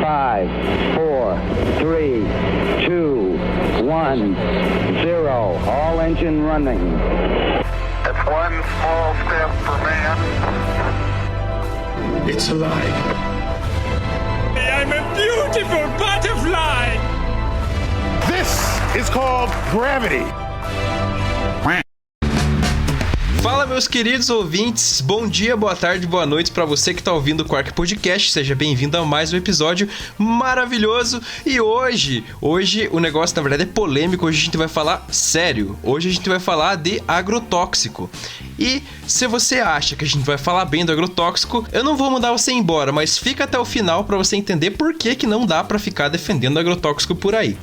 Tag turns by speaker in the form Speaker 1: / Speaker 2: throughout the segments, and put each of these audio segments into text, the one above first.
Speaker 1: 5, 4, 3, 2, 1, 0. All engine running.
Speaker 2: It's one small step for man.
Speaker 3: It's alive.
Speaker 4: I'm a beautiful butterfly!
Speaker 3: This is called gravity.
Speaker 5: Fala, meus queridos ouvintes, bom dia, boa tarde, boa noite pra você que tá ouvindo o Quark Podcast. Seja bem-vindo a mais um episódio maravilhoso. E hoje o negócio na verdade é polêmico. Hoje a gente vai falar sério. Hoje a gente vai falar de agrotóxico. E se você acha que a gente vai falar bem do agrotóxico, eu não vou mandar você embora, mas fica até o final pra você entender por que não dá pra ficar defendendo agrotóxico por aí,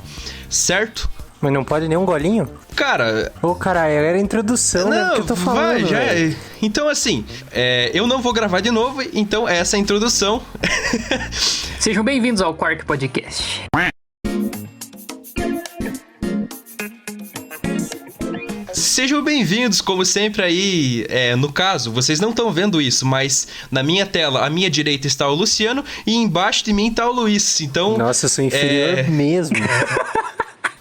Speaker 5: certo?
Speaker 6: Mas não pode nem um golinho?
Speaker 5: Cara...
Speaker 6: Ô, caralho, era a introdução, né? Que eu tô falando,
Speaker 5: vai, já
Speaker 6: velho.
Speaker 5: Então, assim, eu não vou gravar de novo, então essa é a introdução.
Speaker 7: Sejam bem-vindos ao Quark Podcast.
Speaker 5: Sejam bem-vindos, como sempre aí, no caso, vocês não estão vendo isso, mas na minha tela, à minha direita está o Luciano e embaixo de mim está o Luiz, então...
Speaker 6: Nossa, eu sou inferior mesmo.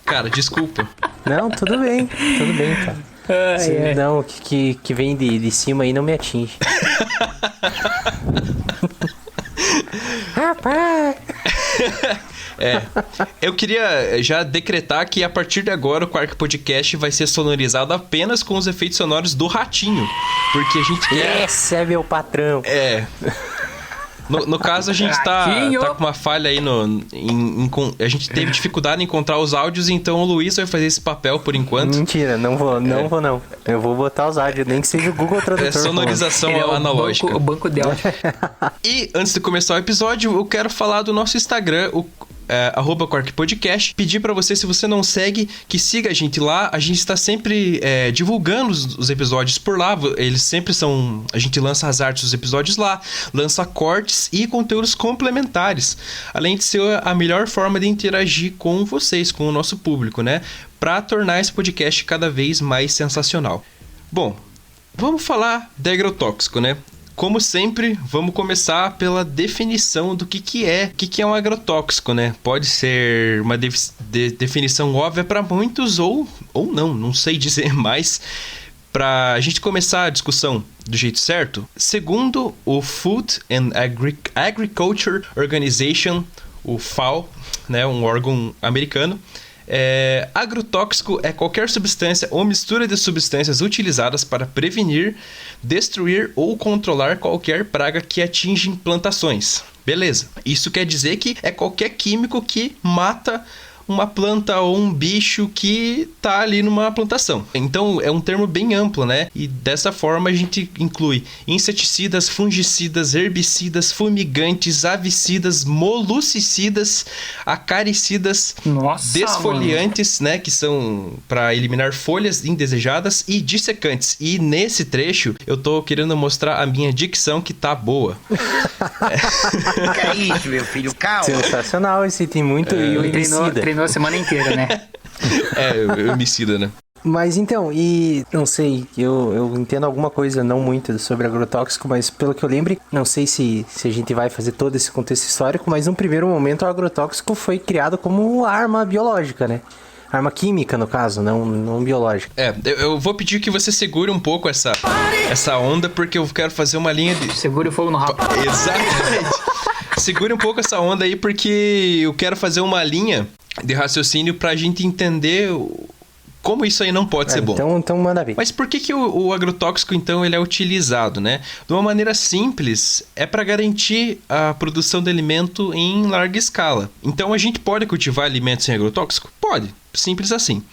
Speaker 5: Cara, desculpa.
Speaker 6: Não, tudo bem, cara. Não, que vem de cima aí não me atinge. Rapaz!
Speaker 5: Eu queria já decretar que a partir de agora o Quark Podcast vai ser sonorizado apenas com os efeitos sonoros do Ratinho, porque a gente quer...
Speaker 6: Esse é meu patrão.
Speaker 5: No caso, a gente tá com uma falha aí a gente teve dificuldade em encontrar os áudios, então o Luiz vai fazer esse papel por enquanto.
Speaker 6: Mentira, não vou. Eu vou botar os áudios, nem que seja o Google Tradutor.
Speaker 5: Sonorização analógica.
Speaker 7: O banco de áudio.
Speaker 5: E antes de começar o episódio, eu quero falar do nosso Instagram, @QuarkPodcast. Pedir pra você, se você não segue, que siga a gente lá. A gente está sempre divulgando os episódios por lá. Eles sempre são... A gente lança as artes dos episódios lá, lança cortes e conteúdos complementares. Além de ser a melhor forma de interagir com vocês, com o nosso público, né? Pra tornar esse podcast cada vez mais sensacional. Bom, vamos falar de agrotóxico, né? Como sempre, vamos começar pela definição do que é um agrotóxico, né? Pode ser uma definição óbvia para muitos ou não sei dizer, mas para a gente começar a discussão do jeito certo, segundo o Food and Agriculture Organization, o FAO, né, um órgão americano, agrotóxico é qualquer substância ou mistura de substâncias utilizadas para prevenir, destruir ou controlar qualquer praga que atinge plantações. Beleza. Isso quer dizer que é qualquer químico que mata uma planta ou um bicho que tá ali numa plantação. Então é um termo bem amplo, né? E dessa forma a gente inclui inseticidas, fungicidas, herbicidas, fumigantes, avicidas, moluscicidas, acaricidas, desfoliantes, né? Que são para eliminar folhas indesejadas, e dissecantes. E nesse trecho eu tô querendo mostrar a minha dicção que tá boa.
Speaker 8: Que é isso, meu filho? Calma.
Speaker 6: Sensacional, esse tem muito
Speaker 7: Treinou a semana inteira, né?
Speaker 5: Homicida, né?
Speaker 6: Mas então, e não sei, eu entendo alguma coisa, não muito, sobre agrotóxico, mas pelo que eu lembre, não sei se a gente vai fazer todo esse contexto histórico, mas num primeiro momento o agrotóxico foi criado como arma biológica, né? Arma química, no caso, não biológica.
Speaker 5: Eu vou pedir que você segure um pouco essa onda, porque eu quero fazer uma linha de...
Speaker 7: Segure o fogo no rabo.
Speaker 5: Exatamente. Segure um pouco essa onda aí, porque eu quero fazer uma linha de raciocínio pra gente entender como isso aí não pode ser bom.
Speaker 6: Então manda ver.
Speaker 5: Mas por que o agrotóxico, então, ele é utilizado, né? De uma maneira simples, é para garantir a produção de alimento em larga escala. Então, a gente pode cultivar alimentos sem agrotóxico? Pode. Simples assim.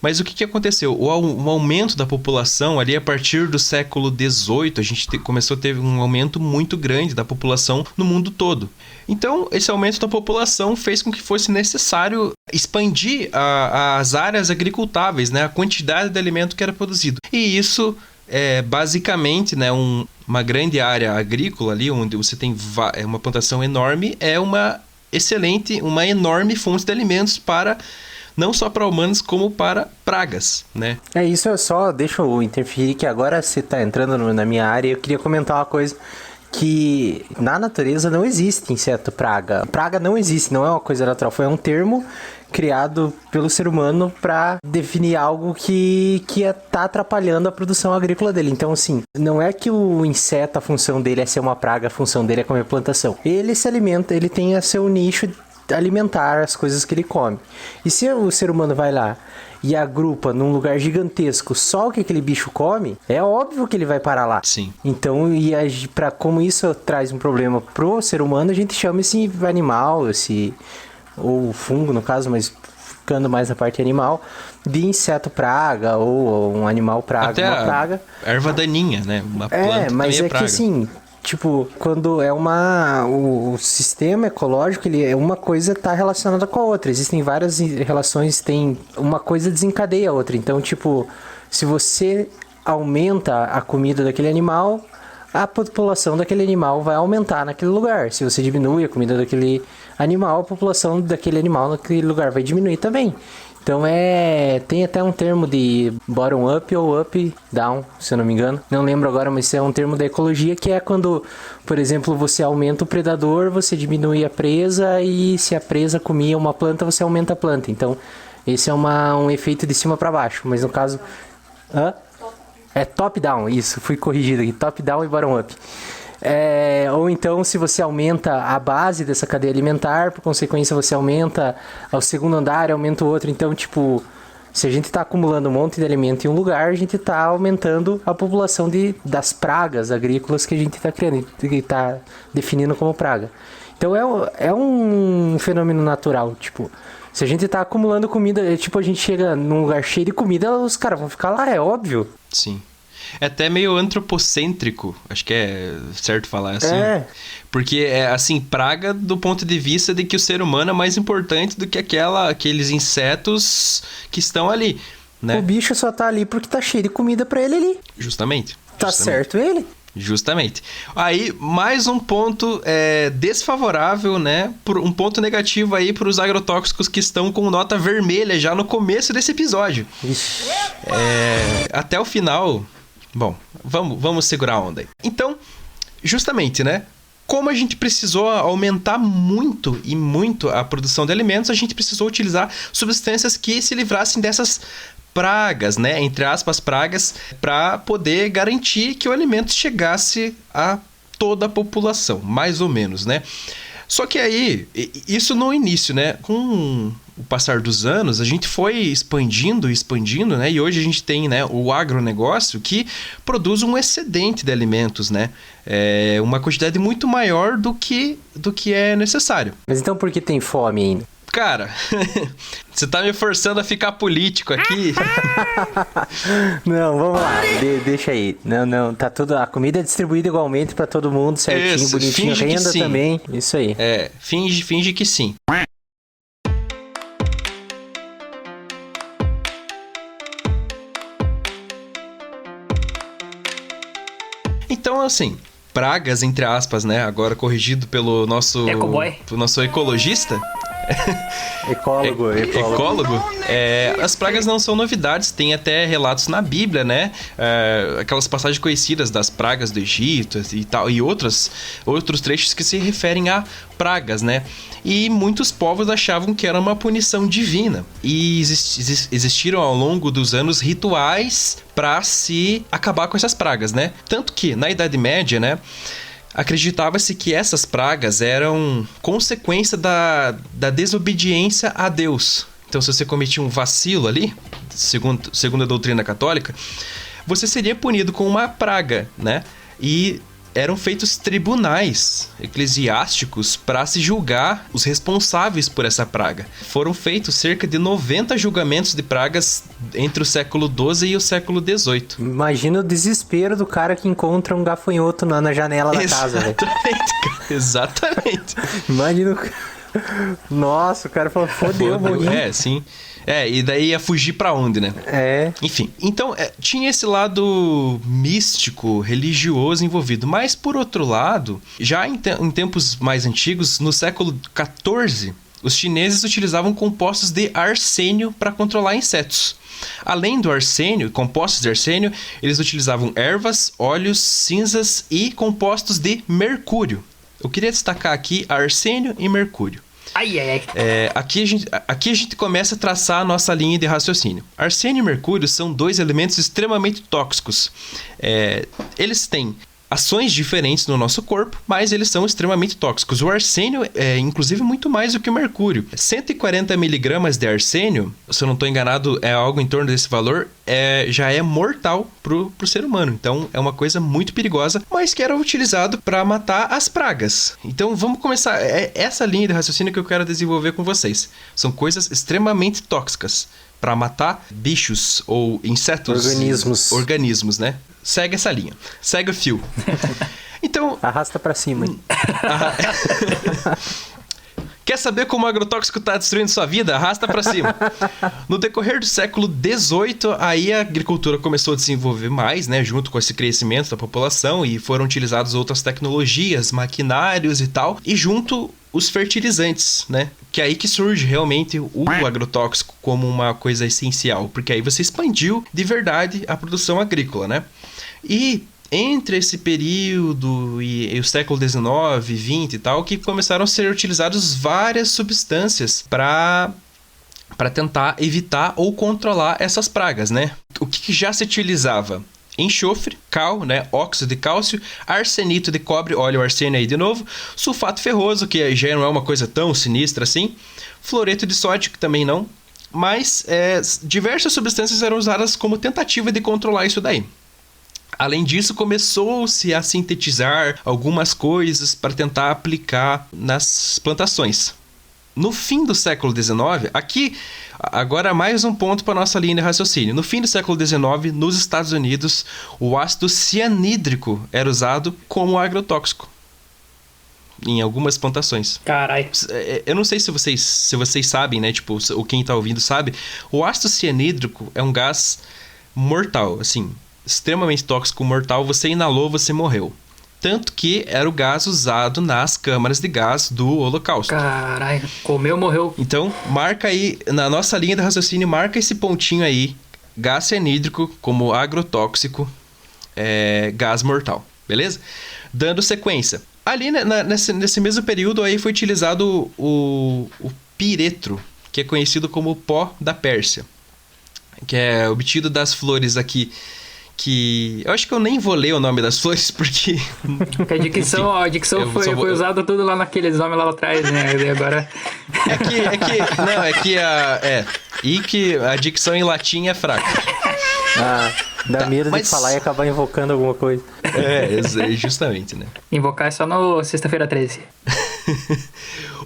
Speaker 5: Mas o que aconteceu? O aumento da população ali a partir do século XVIII, a gente começou a ter um aumento muito grande da população no mundo todo. Então, esse aumento da população fez com que fosse necessário expandir as áreas agricultáveis, né? A quantidade de alimento que era produzido. E isso é basicamente, né, uma grande área agrícola ali, onde você tem uma plantação enorme, é uma enorme fonte de alimentos para... não só para humanos, como para pragas, né?
Speaker 6: Isso é só, deixa eu interferir que agora você tá entrando na minha área e eu queria comentar uma coisa que na natureza não existe inseto praga. Praga não existe, não é uma coisa natural. Foi um termo criado pelo ser humano para definir algo que ia tá atrapalhando a produção agrícola dele. Então, assim, não é que o inseto, a função dele é ser uma praga, a função dele é comer plantação. Ele se alimenta, ele tem a seu nicho alimentar, as coisas que ele come. E se o ser humano vai lá e agrupa num lugar gigantesco só o que aquele bicho come, é óbvio que ele vai parar lá.
Speaker 5: Sim.
Speaker 6: Então, como isso traz um problema pro ser humano, a gente chama esse animal, ou fungo no caso, mas ficando mais na parte animal, de inseto praga ou um animal praga,
Speaker 5: até
Speaker 6: uma praga.
Speaker 5: Erva daninha, né? Uma planta
Speaker 6: mas
Speaker 5: também
Speaker 6: é
Speaker 5: praga.
Speaker 6: que assim, tipo, quando é o sistema ecológico, ele é uma coisa tá relacionada com a outra. Existem várias relações, tem uma coisa desencadeia a outra. Então, tipo, se você aumenta a comida daquele animal, a população daquele animal vai aumentar naquele lugar. Se você diminui a comida daquele animal, a população daquele animal naquele lugar vai diminuir também. Então tem até um termo de bottom up ou up down, se eu não me engano. Não lembro agora, mas isso é um termo da ecologia, que é quando, por exemplo, você aumenta o predador, você diminui a presa, e se a presa comia uma planta, você aumenta a planta. Então, esse é um efeito de cima para baixo. Mas no caso... É top-down, isso, fui corrigido aqui, top-down e bottom-up. Ou então, se você aumenta a base dessa cadeia alimentar, por consequência você aumenta o segundo andar, aumenta o outro. Então, tipo, se a gente está acumulando um monte de alimento em um lugar, a gente está aumentando a população das pragas agrícolas que a gente está criando, que está definindo como praga. Então, é um fenômeno natural, tipo... Se a gente tá acumulando comida, tipo, a gente chega num lugar cheio de comida, os caras vão ficar lá, é óbvio.
Speaker 5: Sim. É até meio antropocêntrico, acho que é certo falar assim. Porque é, assim, praga do ponto de vista de que o ser humano é mais importante do que aqueles insetos que estão ali, né?
Speaker 6: O bicho só tá ali porque tá cheio de comida pra ele ali.
Speaker 5: Justamente.
Speaker 6: Tá certo ele.
Speaker 5: Justamente. Aí, mais um ponto desfavorável, né? Um ponto negativo aí para os agrotóxicos que estão com nota vermelha já no começo desse episódio. Até o final... Bom, vamos segurar a onda aí. Então, justamente, né? Como a gente precisou aumentar muito a produção de alimentos, a gente precisou utilizar substâncias que se livrassem dessas pragas, né? Entre aspas, pragas, para poder garantir que o alimento chegasse a toda a população, mais ou menos, né? Só que aí, isso no início, né? Com o passar dos anos, a gente foi expandindo, né? E hoje a gente tem, né, o agronegócio que produz um excedente de alimentos, né? Uma quantidade muito maior do que é necessário.
Speaker 6: Mas então por que tem fome ainda?
Speaker 5: Cara, você tá me forçando a ficar político aqui.
Speaker 6: Não, vamos lá, deixa aí. Não, tá tudo... A comida é distribuída igualmente pra todo mundo, certinho,
Speaker 5: isso,
Speaker 6: bonitinho, renda também, isso aí.
Speaker 5: Finge que sim. Então, assim, pragas, entre aspas, né? Agora corrigido pelo nosso... Pelo nosso ecologista...
Speaker 6: Ecólogo.
Speaker 5: As pragas não são novidades, tem até relatos na Bíblia, né? Aquelas passagens conhecidas das pragas do Egito e tal, e outros trechos que se referem a pragas, né? E muitos povos achavam que era uma punição divina. E existiram ao longo dos anos rituais para se acabar com essas pragas, né? Tanto que na Idade Média, né? Acreditava-se que essas pragas eram consequência da desobediência a Deus. Então, se você cometia um vacilo ali, segundo a doutrina católica, você seria punido com uma praga, né? E eram feitos tribunais eclesiásticos para se julgar os responsáveis por essa praga. Foram feitos cerca de 90 julgamentos de pragas entre o século XII e o século XVIII.
Speaker 6: Imagina o desespero do cara que encontra um gafanhoto na janela da casa, velho.
Speaker 5: Exatamente.
Speaker 6: Imagina Nossa, o cara falou, fodeu, morri.
Speaker 5: Sim. E daí ia fugir pra onde, né? Enfim, então tinha esse lado místico, religioso envolvido. Mas, por outro lado, já em tempos mais antigos, no século XIV, Os chineses utilizavam compostos de arsênio para controlar insetos. Além do arsênio, compostos de arsênio, eles utilizavam ervas, óleos, cinzas e compostos de mercúrio. Eu queria destacar aqui arsênio e mercúrio.
Speaker 7: Ai, ai, ai.
Speaker 5: Aqui a gente começa a traçar a nossa linha de raciocínio. Arsênio e mercúrio são dois elementos extremamente tóxicos. Eles têm ações diferentes no nosso corpo, mas eles são extremamente tóxicos. O arsênio é, inclusive, muito mais do que o mercúrio. 140 miligramas de arsênio, se eu não estou enganado, é algo em torno desse valor, já é mortal pro ser humano. Então, é uma coisa muito perigosa, mas que era utilizado para matar as pragas. Então, vamos começar. É essa linha de raciocínio que eu quero desenvolver com vocês. São coisas extremamente tóxicas para matar bichos ou insetos. Organismos, né? Segue essa linha. Segue o fio. Então...
Speaker 6: Arrasta pra cima.
Speaker 5: Quer saber como o agrotóxico está destruindo sua vida? Arrasta pra cima. No decorrer do século XVIII, aí a agricultura começou a desenvolver mais, né? Junto com esse crescimento da população, e foram utilizadas outras tecnologias, maquinários e tal. E junto os fertilizantes, né? Que é aí que surge realmente o agrotóxico como uma coisa essencial. Porque aí você expandiu de verdade a produção agrícola, né? E entre esse período e o século XIX, XX e tal, que começaram a ser utilizadas várias substâncias para tentar evitar ou controlar essas pragas, né? O que já se utilizava? Enxofre, cal, né? Óxido de cálcio, arsenito de cobre, olha o arsênio aí de novo, sulfato ferroso, que já não é uma coisa tão sinistra assim, fluoreto de sódio, que também não, mas diversas substâncias eram usadas como tentativa de controlar isso daí. Além disso, começou-se a sintetizar algumas coisas para tentar aplicar nas plantações. No fim do século XIX, aqui, agora mais um ponto para a nossa linha de raciocínio. No fim do século XIX, nos Estados Unidos, o ácido cianídrico era usado como agrotóxico em algumas plantações.
Speaker 7: Caralho.
Speaker 5: Eu não sei se vocês sabem, né? Tipo, ou quem está ouvindo sabe. O ácido cianídrico é um gás mortal, assim, extremamente tóxico, mortal. Você inalou, você morreu. Tanto que era o gás usado nas câmaras de gás do Holocausto.
Speaker 7: Caralho, comeu, morreu.
Speaker 5: Então, marca aí, na nossa linha de raciocínio, marca esse pontinho aí. Gás cianídrico como agrotóxico, gás mortal, beleza? Dando sequência. Ali, nesse mesmo período, aí foi utilizado o piretro, que é conhecido como pó da Pérsia, que é obtido das flores aqui, que... Eu acho que eu nem vou ler o nome das flores, porque...
Speaker 7: A dicção foi usada tudo lá naqueles nomes lá atrás, né? E agora... E que a dicção em latim é fraca.
Speaker 6: Dá medo de falar e acabar invocando alguma coisa.
Speaker 5: Justamente, né?
Speaker 7: Invocar é só no sexta-feira 13.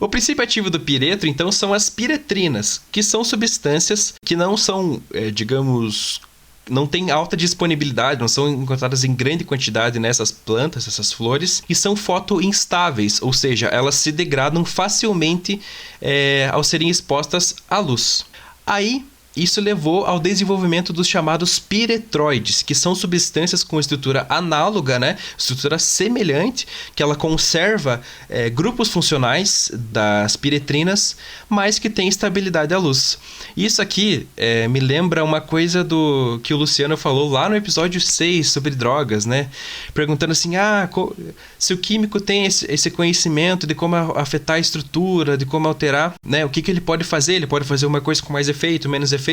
Speaker 5: O princípio ativo do piretro, então, são as piretrinas, que são substâncias que não são, digamos... não tem alta disponibilidade, não são encontradas em grande quantidade nessas plantas, essas flores, e são fotoinstáveis, ou seja, elas se degradam facilmente ao serem expostas à luz. Aí, isso levou ao desenvolvimento dos chamados piretroides, que são substâncias com estrutura análoga, né? Estrutura semelhante, que ela conserva grupos funcionais das piretrinas, mas que tem estabilidade à luz. Isso aqui me lembra uma coisa que o Luciano falou lá no episódio 6 sobre drogas, né? Perguntando assim, se o químico tem esse conhecimento de como afetar a estrutura, de como alterar, né? O que ele pode fazer? Ele pode fazer uma coisa com mais efeito, menos efeito.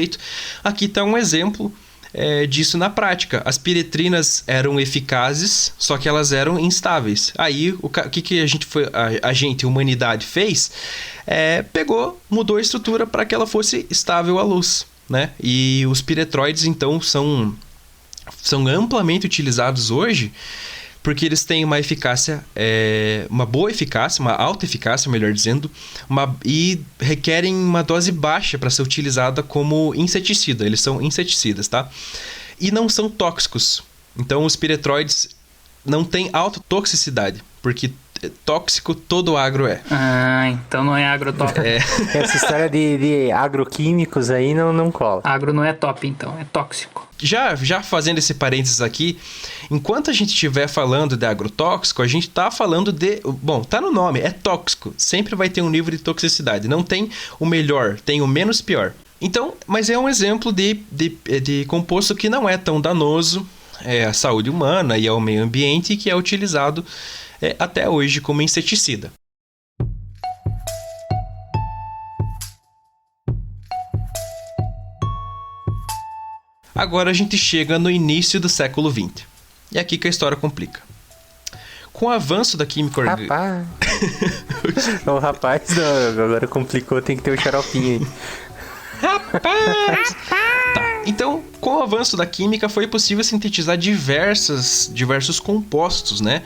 Speaker 5: Aqui está um exemplo disso na prática. As piretrinas eram eficazes, só que elas eram instáveis. Aí, o que a humanidade fez? Mudou a estrutura para que ela fosse estável à luz, né? E os piretroides, então, são amplamente utilizados hoje, porque eles têm uma eficácia, uma boa eficácia, uma alta eficácia, melhor dizendo, e requerem uma dose baixa para ser utilizada como inseticida. Eles são inseticidas, tá? E não são tóxicos. Então, os piretroides não têm alta toxicidade, porque tóxico todo agro é.
Speaker 7: Ah, então não é agrotóxico.
Speaker 6: Essa história de agroquímicos aí não cola.
Speaker 7: Agro não é top, então, é tóxico.
Speaker 5: Já fazendo esse parênteses aqui, enquanto a gente estiver falando de agrotóxico, a gente tá falando de... Bom, tá no nome, é tóxico. Sempre vai ter um nível de toxicidade. Não tem o melhor, tem o menos pior. Então, mas é um exemplo de composto que não é tão danoso à saúde humana e ao meio ambiente, que é utilizado até hoje como inseticida. Agora a gente chega no início do século XX. E é aqui que a história complica. Com o avanço da química orgânica...
Speaker 6: Rapaz! O rapaz, não, agora complicou, tem que ter o xaropinho aí.
Speaker 5: Rapaz! Tá, então, com o avanço da química foi possível sintetizar diversos compostos, né?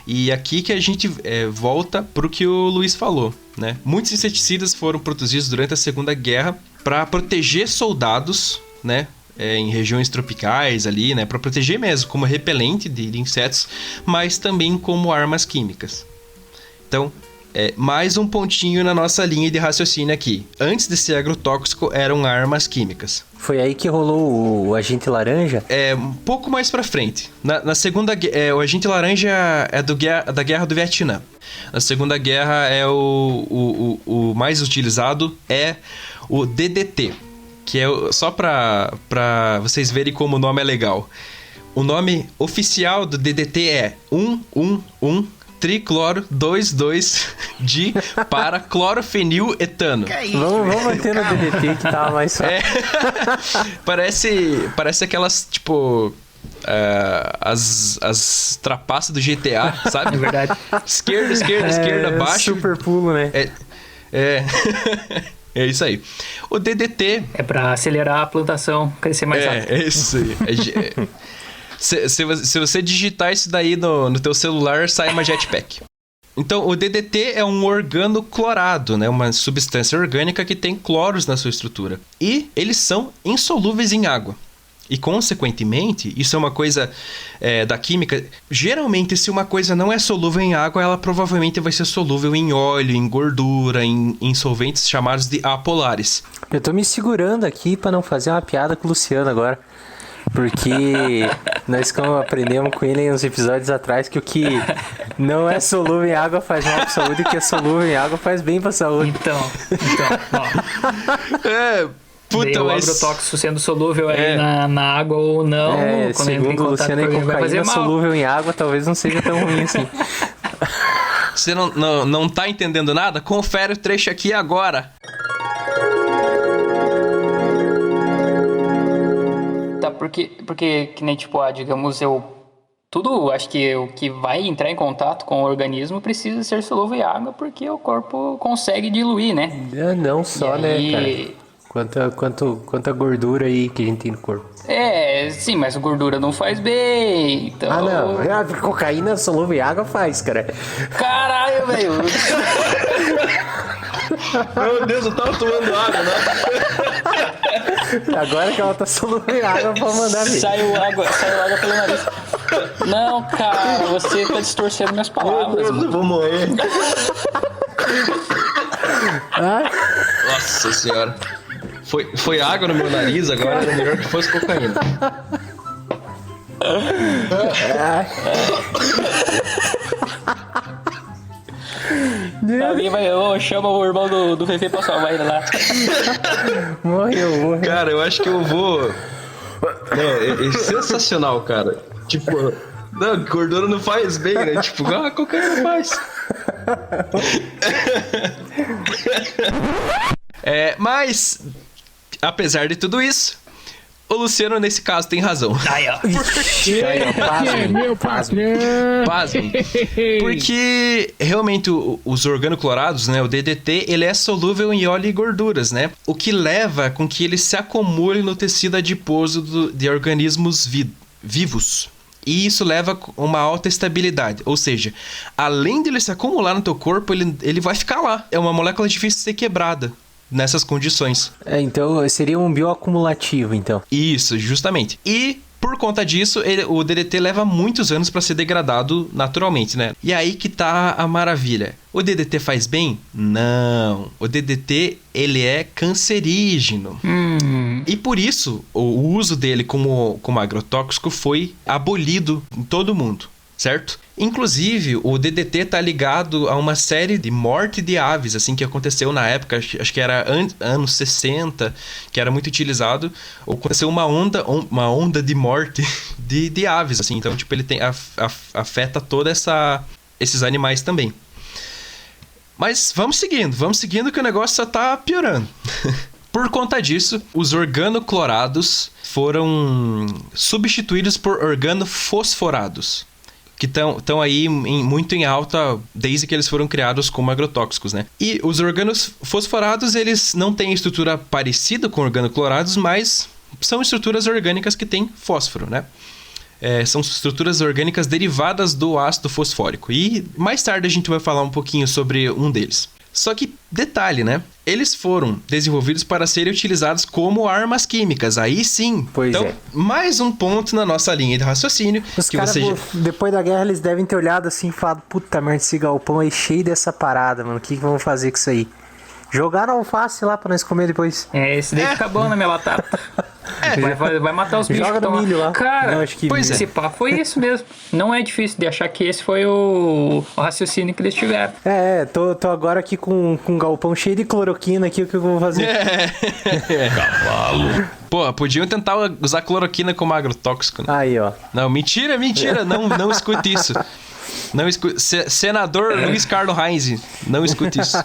Speaker 5: E aqui que a gente volta para o que o Luiz falou, né? Muitos inseticidas foram produzidos durante a Segunda Guerra para proteger soldados, né? Em regiões tropicais ali, né? Para proteger mesmo, como repelente de insetos, mas também como armas químicas. Então, mais um pontinho na nossa linha de raciocínio aqui. Antes de ser agrotóxico, eram armas químicas.
Speaker 6: Foi aí que rolou o agente laranja?
Speaker 5: Um pouco mais pra frente. Na Segunda Guerra, o agente laranja é da Guerra do Vietnã. Na Segunda Guerra, o mais utilizado é o DDT, que é só pra vocês verem como o nome é legal. O nome oficial do DDT é 1,1,1-tricloro 2,2 de para clorofeniletano.
Speaker 6: Vamos manter no DDT que tava mais fácil.
Speaker 5: Parece aquelas, tipo... as trapaças do GTA, sabe?
Speaker 7: É verdade.
Speaker 5: Esquerda, baixo.
Speaker 6: Super pulo, né?
Speaker 5: É isso aí. O DDT...
Speaker 7: É pra acelerar a plantação, crescer mais rápido.
Speaker 5: É isso aí. Se você digitar isso daí no teu celular, sai uma jetpack. Então, o DDT é um organoclorado, né? Uma substância orgânica que tem cloros na sua estrutura. E eles são insolúveis em água. E, consequentemente, isso é uma coisa da química. Geralmente, se uma coisa não é solúvel em água, ela provavelmente vai ser solúvel em óleo, em gordura, em solventes chamados de apolares.
Speaker 6: Eu tô me segurando aqui pra não fazer uma piada com o Luciano agora. Porque nós como aprendemos com ele em uns episódios atrás que o que não é solúvel em água faz mal pra saúde e o que é solúvel em água faz bem pra saúde.
Speaker 7: Então, ó.
Speaker 5: Puta,
Speaker 7: o agrotóxico sendo solúvel aí na água ou não, quando
Speaker 6: segundo o Luciano, a cocaína solúvel em água talvez não seja tão ruim assim.
Speaker 5: Você não tá entendendo nada? Confere o trecho aqui agora.
Speaker 7: Tá, porque que nem tipo, digamos, tudo, acho que o que vai entrar em contato com o organismo precisa ser solúvel em água, porque o corpo consegue diluir, né?
Speaker 6: Não só, né, cara? Quanta gordura aí que a gente tem no corpo.
Speaker 7: Sim, mas a gordura não faz bem, então...
Speaker 6: não. A cocaína solúvel em água faz, cara.
Speaker 7: Caralho, velho.
Speaker 5: Meu Deus, eu tava tomando água, né?
Speaker 6: Agora que ela tá solúvel em água, pode mandar ver.
Speaker 7: Saiu água pelo nariz. Não, cara, você tá distorcendo minhas palavras.
Speaker 5: Meu Deus, eu vou morrer. Nossa senhora. Foi água no meu nariz, agora era melhor que fosse cocaína.
Speaker 7: Alguém chama o irmão do Fefe pra salvar ele lá.
Speaker 6: Morreu.
Speaker 5: Cara, eu acho que eu vou... É sensacional, cara. Tipo, não, gordura não faz bem, né? Tipo, cocaína faz. Mas... apesar de tudo isso, o Luciano, nesse caso, tem razão. Pasmem. Porque, realmente, os organoclorados, né, o DDT, ele é solúvel em óleo e gorduras, né? O que leva com que ele se acumule no tecido adiposo de organismos vivos. E isso leva a uma alta estabilidade. Ou seja, além de ele se acumular no teu corpo, ele vai ficar lá. É uma molécula difícil de ser quebrada nessas condições.
Speaker 6: Então seria um bioacumulativo, então.
Speaker 5: Isso, justamente. E Por conta disso, o DDT leva muitos anos para ser degradado naturalmente, né? E aí que tá a maravilha. O DDT faz bem? Não. O DDT, ele é cancerígeno. E por isso, o uso dele como agrotóxico foi abolido em todo o mundo, certo? Inclusive, o DDT tá ligado a uma série de morte de aves, assim, que aconteceu na época, acho que era anos 60, que era muito utilizado. Aconteceu uma onda de morte de aves, assim. Então, tipo, ele afeta esses animais também. Mas vamos seguindo que o negócio só tá piorando. Por conta disso, os organoclorados foram substituídos por organofosforados, que estão aí muito em alta desde que eles foram criados como agrotóxicos, né? E os organofosforados, eles não têm estrutura parecida com organoclorados, mas são estruturas orgânicas que têm fósforo, né? São estruturas orgânicas derivadas do ácido fosfórico. E mais tarde a gente vai falar um pouquinho sobre um deles. Só que, detalhe, né? Eles foram desenvolvidos para serem utilizados como armas químicas. Aí sim.
Speaker 6: Pois
Speaker 5: então, mais um ponto na nossa linha de raciocínio.
Speaker 6: Os caras, depois da guerra, eles devem ter olhado assim e falado: puta merda, esse galpão aí cheio dessa parada, mano. O que vamos fazer com isso aí? Jogaram alface lá pra nós comer depois.
Speaker 7: Esse daí fica bom na minha batata. Vai matar os bichos.
Speaker 6: Joga no milho lá.
Speaker 7: Cara,
Speaker 6: não, acho que
Speaker 7: esse papo foi isso mesmo. Não é difícil de achar que esse foi o raciocínio que eles tiveram.
Speaker 6: Tô agora aqui com um galpão cheio de cloroquina aqui, o que eu vou fazer?
Speaker 5: Cavalo. Pô, podiam tentar usar cloroquina como agrotóxico, né?
Speaker 6: Aí, ó.
Speaker 5: Não, mentira. Não escute isso. Não escute. Senador Luiz Carlos Reis, não escute isso.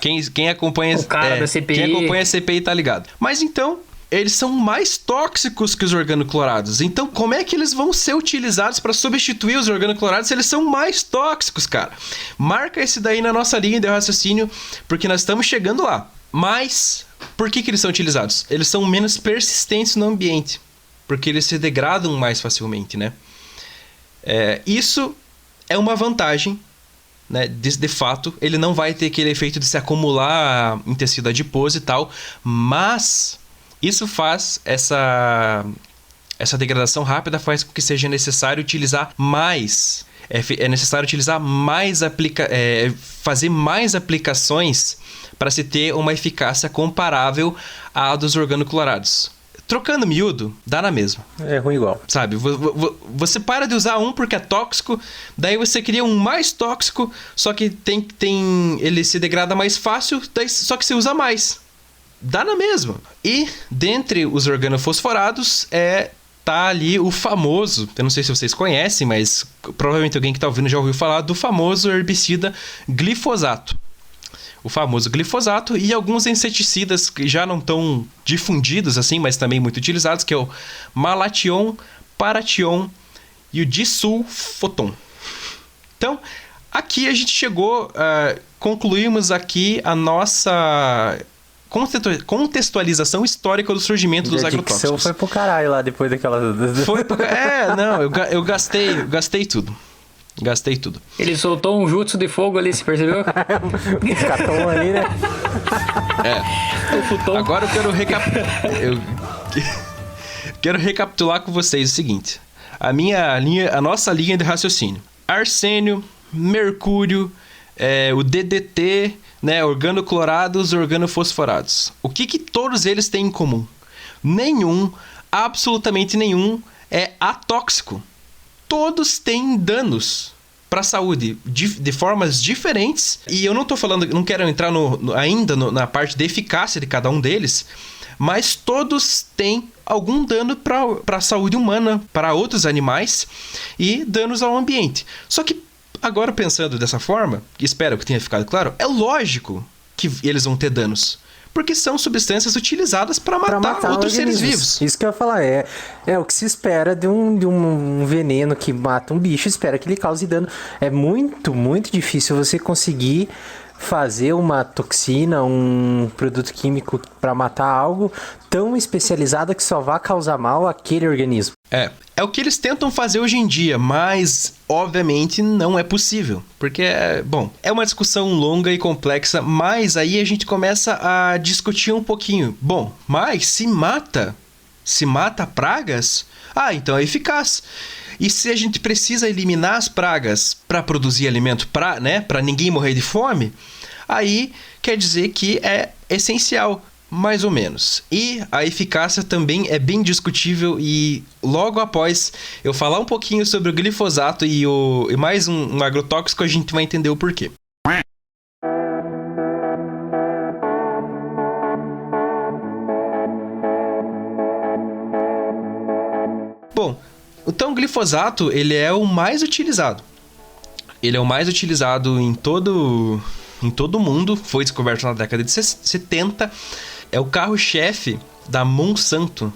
Speaker 5: Quem acompanha
Speaker 7: o cara da CPI.
Speaker 5: Quem acompanha a CPI tá ligado. Mas então, eles são mais tóxicos que os organoclorados. Então, como é que eles vão ser utilizados para substituir os organoclorados se eles são mais tóxicos, cara? Marca esse daí na nossa linha de raciocínio, porque nós estamos chegando lá. Mas, por que eles são utilizados? Eles são menos persistentes no ambiente, porque eles se degradam mais facilmente, né? Isso é uma vantagem, né? De fato, ele não vai ter aquele efeito de se acumular em tecido adiposo e tal, mas isso faz essa degradação rápida, faz com que seja necessário utilizar mais. É necessário utilizar mais fazer mais aplicações para se ter uma eficácia comparável à dos organoclorados. Trocando miúdo, dá na mesma.
Speaker 6: É ruim igual.
Speaker 5: Sabe, você para de usar um porque é tóxico, daí você cria um mais tóxico, só que ele se degrada mais fácil, só que você usa mais. Dá na mesma. E, dentre os organofosforados, tá ali o famoso, eu não sei se vocês conhecem, mas provavelmente alguém que tá ouvindo já ouviu falar do famoso herbicida glifosato. O famoso glifosato e alguns inseticidas que já não estão difundidos assim, mas também muito utilizados, que é o Malathion, Parathion e o Disulfoton. Então, aqui a gente chegou, concluímos aqui a nossa contextualização histórica do surgimento dos agrotóxicos.
Speaker 6: A dicção foi pro caralho lá depois daquela...
Speaker 5: eu gastei tudo. Gastei tudo.
Speaker 7: Ele soltou um jutsu de fogo ali, você percebeu?
Speaker 6: Um catom ali, né?
Speaker 7: O futon.
Speaker 5: Agora eu quero recapitular com vocês o seguinte. A nossa linha de raciocínio. Arsênio, mercúrio, o DDT, né, organoclorados, organofosforados. O que todos eles têm em comum? Nenhum, absolutamente nenhum, é atóxico. Todos têm danos para a saúde de formas diferentes. E eu não quero entrar ainda na parte de eficácia de cada um deles, mas todos têm algum dano para a saúde humana, para outros animais e danos ao ambiente. Só que agora, pensando dessa forma, espero que tenha ficado claro, é lógico que eles vão ter danos. Porque são substâncias utilizadas para matar outros seres vivos.
Speaker 6: Isso que eu ia falar, é o que se espera de um veneno que mata um bicho, espera que ele cause dano. É muito, muito difícil você conseguir fazer uma toxina, um produto químico para matar algo tão especializado que só vá causar mal àquele organismo.
Speaker 5: É o que eles tentam fazer hoje em dia, mas obviamente não é possível. Porque, é uma discussão longa e complexa, mas aí a gente começa a discutir um pouquinho. Bom, mas se se mata pragas, então é eficaz. E se a gente precisa eliminar as pragas para produzir alimento para ninguém morrer de fome, aí quer dizer que é essencial, mais ou menos. E a eficácia também é bem discutível, e logo após eu falar um pouquinho sobre o glifosato e mais um agrotóxico, a gente vai entender o porquê. Bom, então o glifosato, ele é o mais utilizado. Ele é o mais utilizado em todo o mundo. Foi descoberto na década de 70. É o carro-chefe da Monsanto,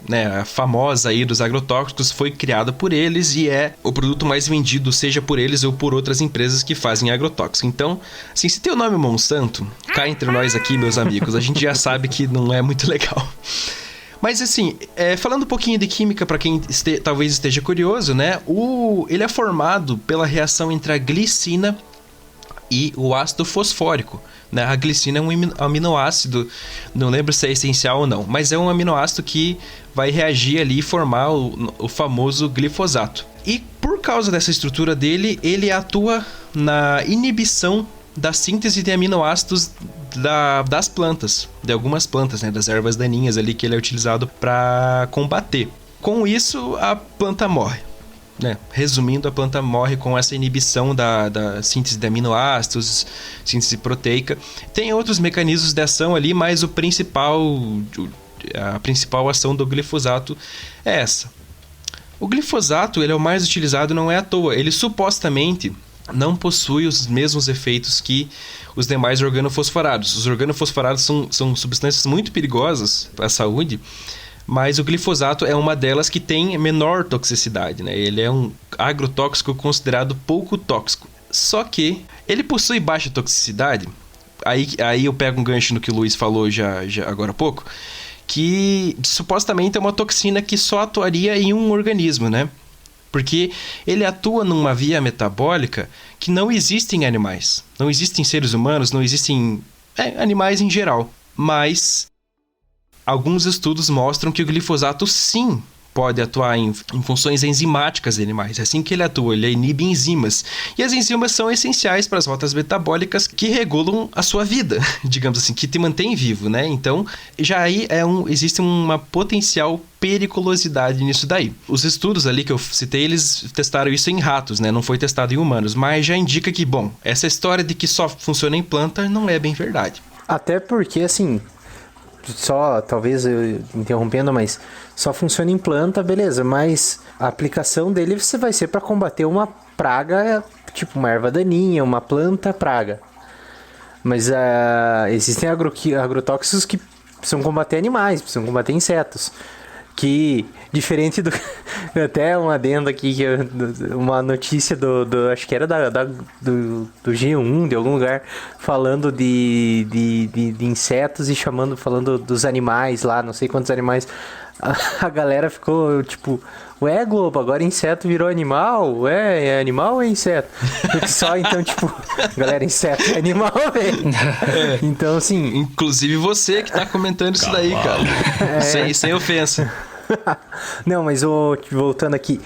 Speaker 5: né? A famosa aí dos agrotóxicos, foi criada por eles e é o produto mais vendido, seja por eles ou por outras empresas que fazem agrotóxico. Então, assim, se tem o nome Monsanto, cá entre nós aqui, meus amigos, a gente já sabe que não é muito legal. Mas assim, falando um pouquinho de química para quem talvez esteja curioso, né? Ele é formado pela reação entre a glicina e o ácido fosfórico, né? A glicina é um aminoácido, não lembro se é essencial ou não, mas é um aminoácido que vai reagir ali e formar o famoso glifosato. E por causa dessa estrutura dele, ele atua na inibição da síntese de aminoácidos das plantas, de algumas plantas, né, das ervas daninhas ali que ele é utilizado para combater. Com isso, a planta morre, né? Resumindo, a planta morre com essa inibição da síntese de aminoácidos, síntese proteica. Tem outros mecanismos de ação ali, mas a principal ação do glifosato é essa. O glifosato, ele é o mais utilizado, não é à toa. Ele supostamente não possui os mesmos efeitos que os demais organofosforados. Os organofosforados são substâncias muito perigosas para a saúde, mas o glifosato é uma delas que tem menor toxicidade, né? Ele é um agrotóxico considerado pouco tóxico. Só que ele possui baixa toxicidade. Aí eu pego um gancho no que o Luiz falou já agora há pouco, que supostamente é uma toxina que só atuaria em um organismo, né? Porque ele atua numa via metabólica que não existe em animais. Não existem seres humanos, não existem animais em geral. Mas alguns estudos mostram que o glifosato sim pode atuar em funções enzimáticas de animais. É assim que ele atua, ele inibe enzimas. E as enzimas são essenciais para as rotas metabólicas que regulam a sua vida, digamos assim, que te mantém vivo, né? Então, já aí existe uma potencial periculosidade nisso daí. Os estudos ali que eu citei, eles testaram isso em ratos, né? Não foi testado em humanos, mas já indica que, bom, essa história de que só funciona em planta não é bem verdade.
Speaker 6: Até porque, assim, só, talvez eu interrompendo, mas só funciona em planta, beleza, mas a aplicação dele vai ser para combater uma praga, tipo uma erva daninha, uma planta praga. Mas existem agrotóxicos que precisam combater animais, precisam combater insetos. Que, diferente do... Até um adendo aqui, uma notícia acho que era do G1, de algum lugar, falando de insetos e falando dos animais lá, não sei quantos animais. A galera ficou tipo, ué, Globo, agora inseto virou animal? Ué, é animal ou é inseto? Porque só então, tipo, galera, inseto é animal, velho. Então, assim...
Speaker 5: Inclusive você que tá comentando isso daí, cara. Sem ofensa.
Speaker 6: Não, mas voltando aqui.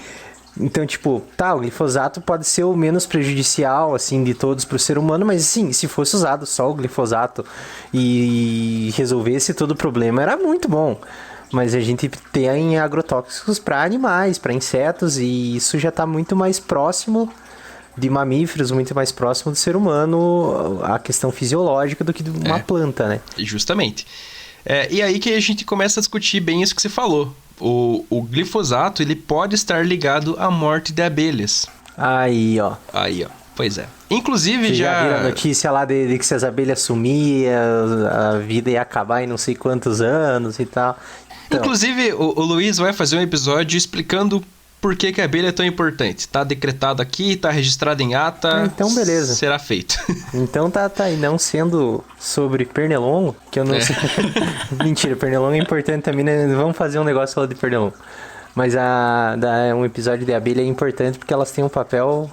Speaker 6: Então, tipo, o glifosato pode ser o menos prejudicial, assim, de todos pro ser humano, mas, assim, se fosse usado só o glifosato e resolvesse todo o problema, era muito bom. Mas a gente tem agrotóxicos para animais, para insetos, e isso já tá muito mais próximo de mamíferos, muito mais próximo do ser humano, a questão fisiológica do que de uma planta, né?
Speaker 5: Justamente. E aí que a gente começa a discutir bem isso que você falou. O glifosato, ele pode estar ligado à morte de abelhas.
Speaker 6: Aí, ó.
Speaker 5: Pois é. Inclusive,
Speaker 6: você já viram a notícia lá de que se as abelhas sumiam, a vida ia acabar em não sei quantos anos e tal. Então...
Speaker 5: Inclusive, o Luiz vai fazer um episódio explicando por que a abelha é tão importante. Tá decretado aqui, tá registrado em ata.
Speaker 6: Então, beleza.
Speaker 5: Será feito.
Speaker 6: Então tá. E não sendo sobre pernilongo, que eu não sei. Mentira, pernilongo é importante também, né? Vamos fazer um negócio lá de pernilongo. Mas um episódio de abelha é importante porque elas têm um papel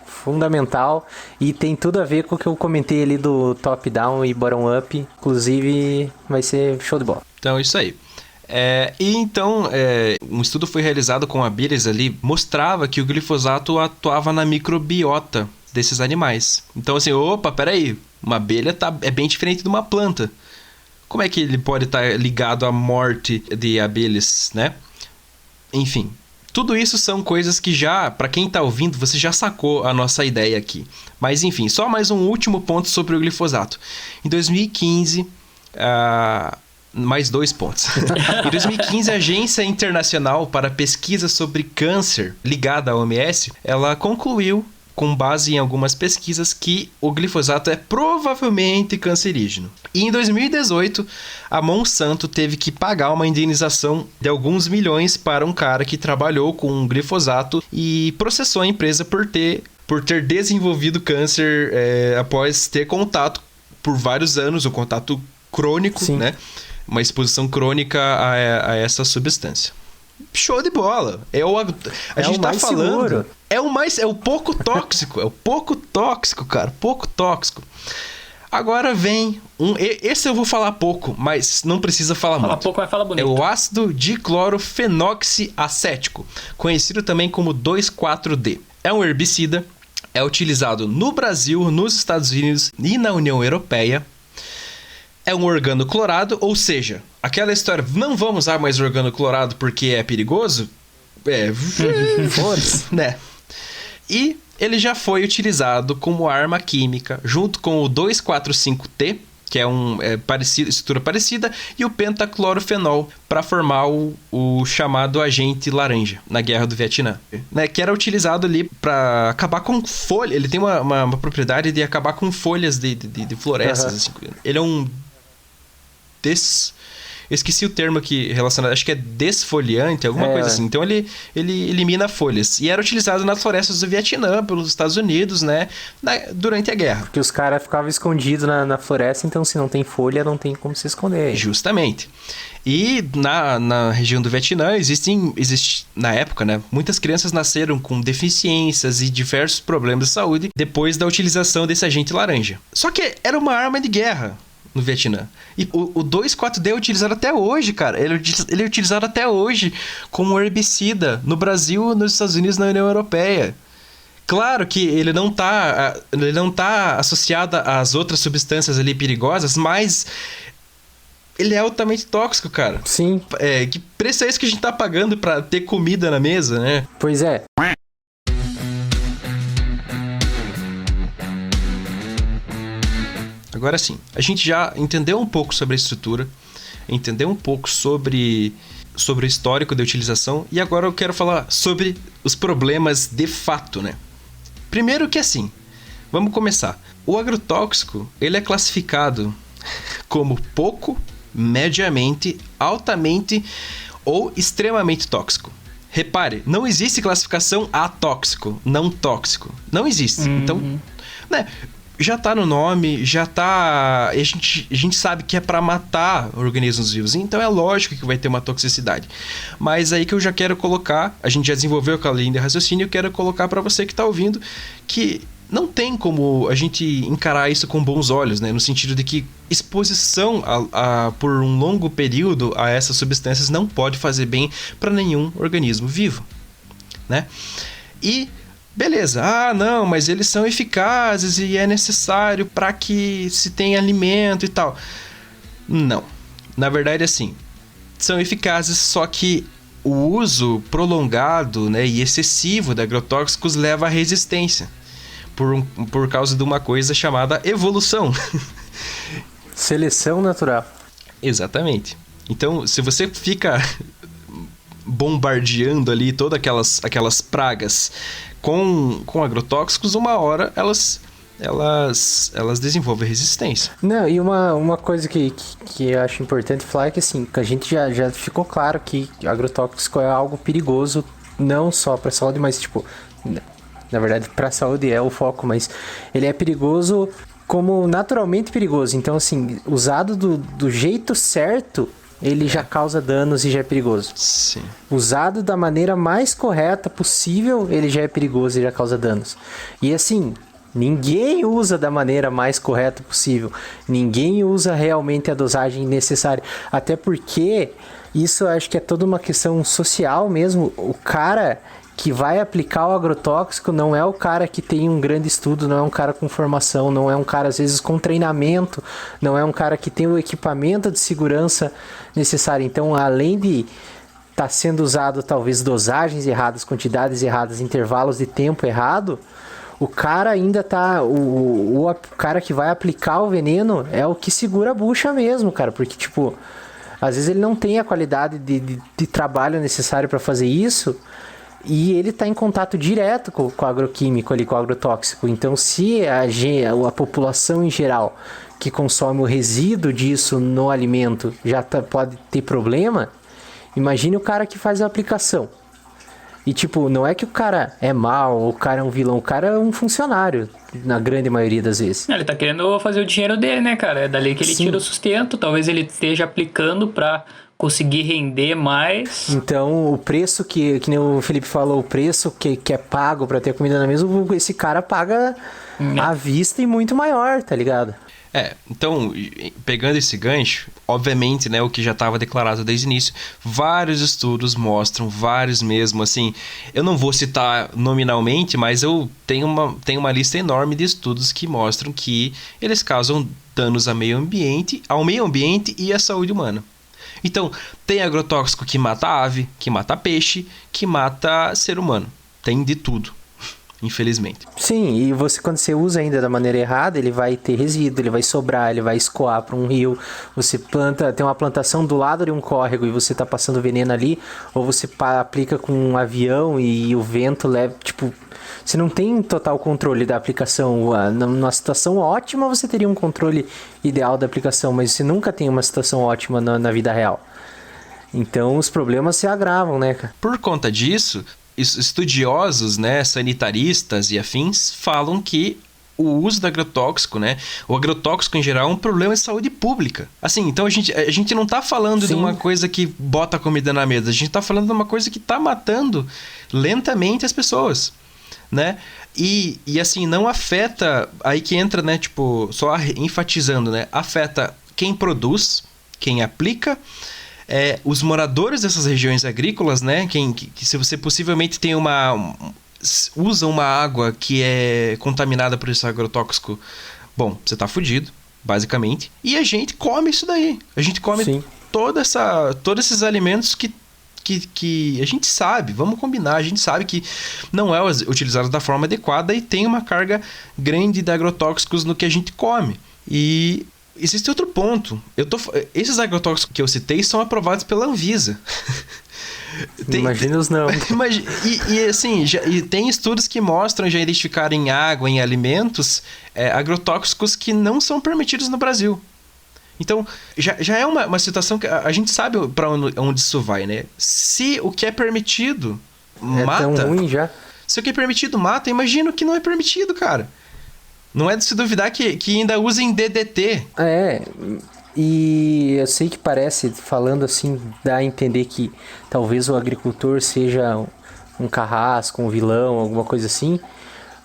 Speaker 6: fundamental e tem tudo a ver com o que eu comentei ali do top-down e bottom-up. Inclusive, vai ser show de bola.
Speaker 5: Então, isso aí. E então, um estudo foi realizado com abelhas ali, mostrava que o glifosato atuava na microbiota desses animais. Então assim, opa, peraí, uma abelha é bem diferente de uma planta. Como é que ele pode estar ligado à morte de abelhas, né? Enfim, tudo isso são coisas que já, para quem tá ouvindo, você já sacou a nossa ideia aqui. Mas enfim, só mais um último ponto sobre o glifosato. Em 2015, mais 2 pontos. Em 2015, a Agência Internacional para Pesquisa sobre Câncer, ligada à OMS, ela concluiu, com base em algumas pesquisas, que o glifosato é provavelmente cancerígeno. E em 2018, a Monsanto teve que pagar uma indenização de alguns milhões para um cara que trabalhou com glifosato e processou a empresa por ter desenvolvido câncer após ter contato por vários anos, o contato crônico,
Speaker 6: Sim.
Speaker 5: né? Uma exposição crônica a essa substância. Show de bola. A gente tá
Speaker 6: mais
Speaker 5: falando.
Speaker 6: seguro.
Speaker 5: É o pouco tóxico. É o pouco tóxico, cara. Pouco tóxico. Agora vem esse eu vou falar pouco, mas não precisa falar
Speaker 7: Fala
Speaker 5: muito.
Speaker 7: pouco, mas fala bonito.
Speaker 5: É o ácido diclorofenoxiacético, conhecido também como 2,4-D. É um herbicida, é utilizado no Brasil, nos Estados Unidos e na União Europeia. É um organoclorado, ou seja, aquela história, não vamos usar mais organoclorado porque é perigoso?
Speaker 6: Foda-se.
Speaker 5: Né? E ele já foi utilizado como arma química, junto com o 2,4,5-T, que é estrutura parecida, e o pentaclorofenol, para formar o chamado agente laranja, na Guerra do Vietnã. Né? Que era utilizado ali para acabar com folha. Ele tem uma propriedade de acabar com folhas de florestas. Assim. Ele é um eu esqueci o termo aqui relacionado, acho que é desfoliante, alguma coisa assim. Então ele elimina folhas. E era utilizado nas florestas do Vietnã, pelos Estados Unidos, né? Durante a guerra.
Speaker 6: Porque os caras ficavam escondidos na floresta, então se não tem folha, não tem como se esconder.
Speaker 5: Justamente. E na região do Vietnã existe na época, né? Muitas crianças nasceram com deficiências e diversos problemas de saúde depois da utilização desse agente laranja. Só que era uma arma de guerra no Vietnã. E o 2,4-D é utilizado até hoje, cara. Ele é utilizado até hoje como herbicida no Brasil, nos Estados Unidos e na União Europeia. Claro que ele não tá associado às outras substâncias ali perigosas, mas ele é altamente tóxico, cara.
Speaker 6: Sim.
Speaker 5: Que preço é esse que a gente tá pagando pra ter comida na mesa, né?
Speaker 6: Pois é.
Speaker 5: Agora sim, a gente já entendeu um pouco sobre a estrutura, entendeu um pouco sobre o histórico da utilização, e agora eu quero falar sobre os problemas de fato, né? Primeiro que assim, vamos começar. O agrotóxico, ele é classificado como pouco, mediamente, altamente ou extremamente tóxico. Repare, não existe classificação atóxico, não tóxico. Não existe. Então, né? Já tá no nome, já tá... A gente sabe que é para matar organismos vivos, então é lógico que vai ter uma toxicidade. Mas aí que eu já quero colocar, a gente já desenvolveu aquela linha de raciocínio, eu quero colocar para você que tá ouvindo, que não tem como a gente encarar isso com bons olhos, né? No sentido de que exposição por um longo período a essas substâncias não pode fazer bem para nenhum organismo vivo, né? E... beleza, não, mas eles são eficazes e é necessário para que se tenha alimento e tal. Não, na verdade assim, são eficazes, só que o uso prolongado, né, e excessivo de agrotóxicos leva à resistência, por causa de uma coisa chamada evolução.
Speaker 6: Seleção natural.
Speaker 5: Exatamente. Então, se você fica bombardeando ali todas aquelas pragas com agrotóxicos, uma hora elas desenvolvem resistência.
Speaker 6: Não, e uma coisa que eu acho importante falar é que assim, a gente já ficou claro que agrotóxico é algo perigoso, não só para a saúde, mas tipo, na verdade para a saúde é o foco, mas ele é perigoso como naturalmente perigoso. Então assim, usado do jeito certo, ele já causa danos e já é perigoso.
Speaker 5: Sim.
Speaker 6: Usado da maneira mais correta possível, ele já é perigoso e já causa danos. E assim, Ninguém usa da maneira mais correta possível. Ninguém usa realmente a dosagem necessária. Até porque isso eu acho que é toda uma questão social mesmo. O cara que vai aplicar o agrotóxico não é o cara que tem um grande estudo, não é um cara com formação, não é um cara às vezes com treinamento, não é um cara que tem o equipamento de segurança necessário. Então, além de estar sendo usado talvez dosagens erradas, quantidades erradas, intervalos de tempo errado, o cara ainda tá... O cara que vai aplicar o veneno é o que segura a bucha mesmo, cara. Porque, tipo, às vezes ele não tem a qualidade de trabalho necessário para fazer isso e ele tá em contato direto com o agroquímico ali, com o agrotóxico. Então, se a população em geral que consome o resíduo disso no alimento já pode ter problema, imagine o cara que faz a aplicação. E, tipo, não é que o cara é mau, o cara é um vilão, o cara é um funcionário, na grande maioria das vezes.
Speaker 7: Ele tá querendo fazer o dinheiro dele, né, cara? É dali que ele tira o sustento. Talvez ele esteja aplicando pra conseguir render mais.
Speaker 6: Então, o preço que nem o Felipe falou, o preço que é pago pra ter comida na mesa, esse cara paga à vista e muito maior, tá ligado?
Speaker 5: Então, pegando esse gancho, obviamente, né, o que já estava declarado desde o início, vários estudos mostram, vários mesmo, assim, eu não vou citar nominalmente, mas eu tenho uma lista enorme de estudos que mostram que eles causam danos ao meio ambiente e à saúde humana. Então, tem agrotóxico que mata ave, que mata peixe, que mata ser humano. Tem de tudo, infelizmente.
Speaker 6: Sim, e quando você usa ainda da maneira errada, ele vai ter resíduo, ele vai sobrar, ele vai escoar para um rio. Você tem uma plantação do lado de um córrego e você tá passando veneno ali, ou você aplica com um avião e o vento leva, tipo... Você não tem total controle da aplicação. Numa situação ótima, você teria um controle ideal da aplicação, mas você nunca tem uma situação ótima na vida real. Então, os problemas se agravam, né, cara?
Speaker 5: Por conta disso, estudiosos, né, sanitaristas e afins, falam que o uso do agrotóxico, né, o agrotóxico em geral é um problema de saúde pública. Assim, então a gente não tá falando de uma coisa que bota a comida na mesa, a gente tá falando de uma coisa que tá matando lentamente as pessoas, né? E assim, não afeta, aí que entra, né, tipo, só enfatizando, né, afeta quem produz, quem aplica, os moradores dessas regiões agrícolas, né, que se você possivelmente tem usa uma água que é contaminada por esse agrotóxico, bom, você tá fudido, basicamente, e a gente come isso daí, a gente come todos esses alimentos que a gente sabe, vamos combinar, a gente sabe que não é utilizado da forma adequada e tem uma carga grande de agrotóxicos no que a gente come. E existe outro ponto. Esses agrotóxicos que eu citei são aprovados pela Anvisa.
Speaker 6: Imagina os não.
Speaker 5: E assim, tem estudos que mostram já identificar em água, em alimentos, agrotóxicos que não são permitidos no Brasil. Então, já é uma situação que a gente sabe para onde isso vai, né? Se o que é permitido mata...
Speaker 6: É tão ruim já.
Speaker 5: Se o que é permitido mata, imagina o que não é permitido, cara. Não é de se duvidar que ainda usem DDT.
Speaker 6: E eu sei que parece, falando assim, dá a entender que talvez o agricultor seja um carrasco, um vilão, alguma coisa assim,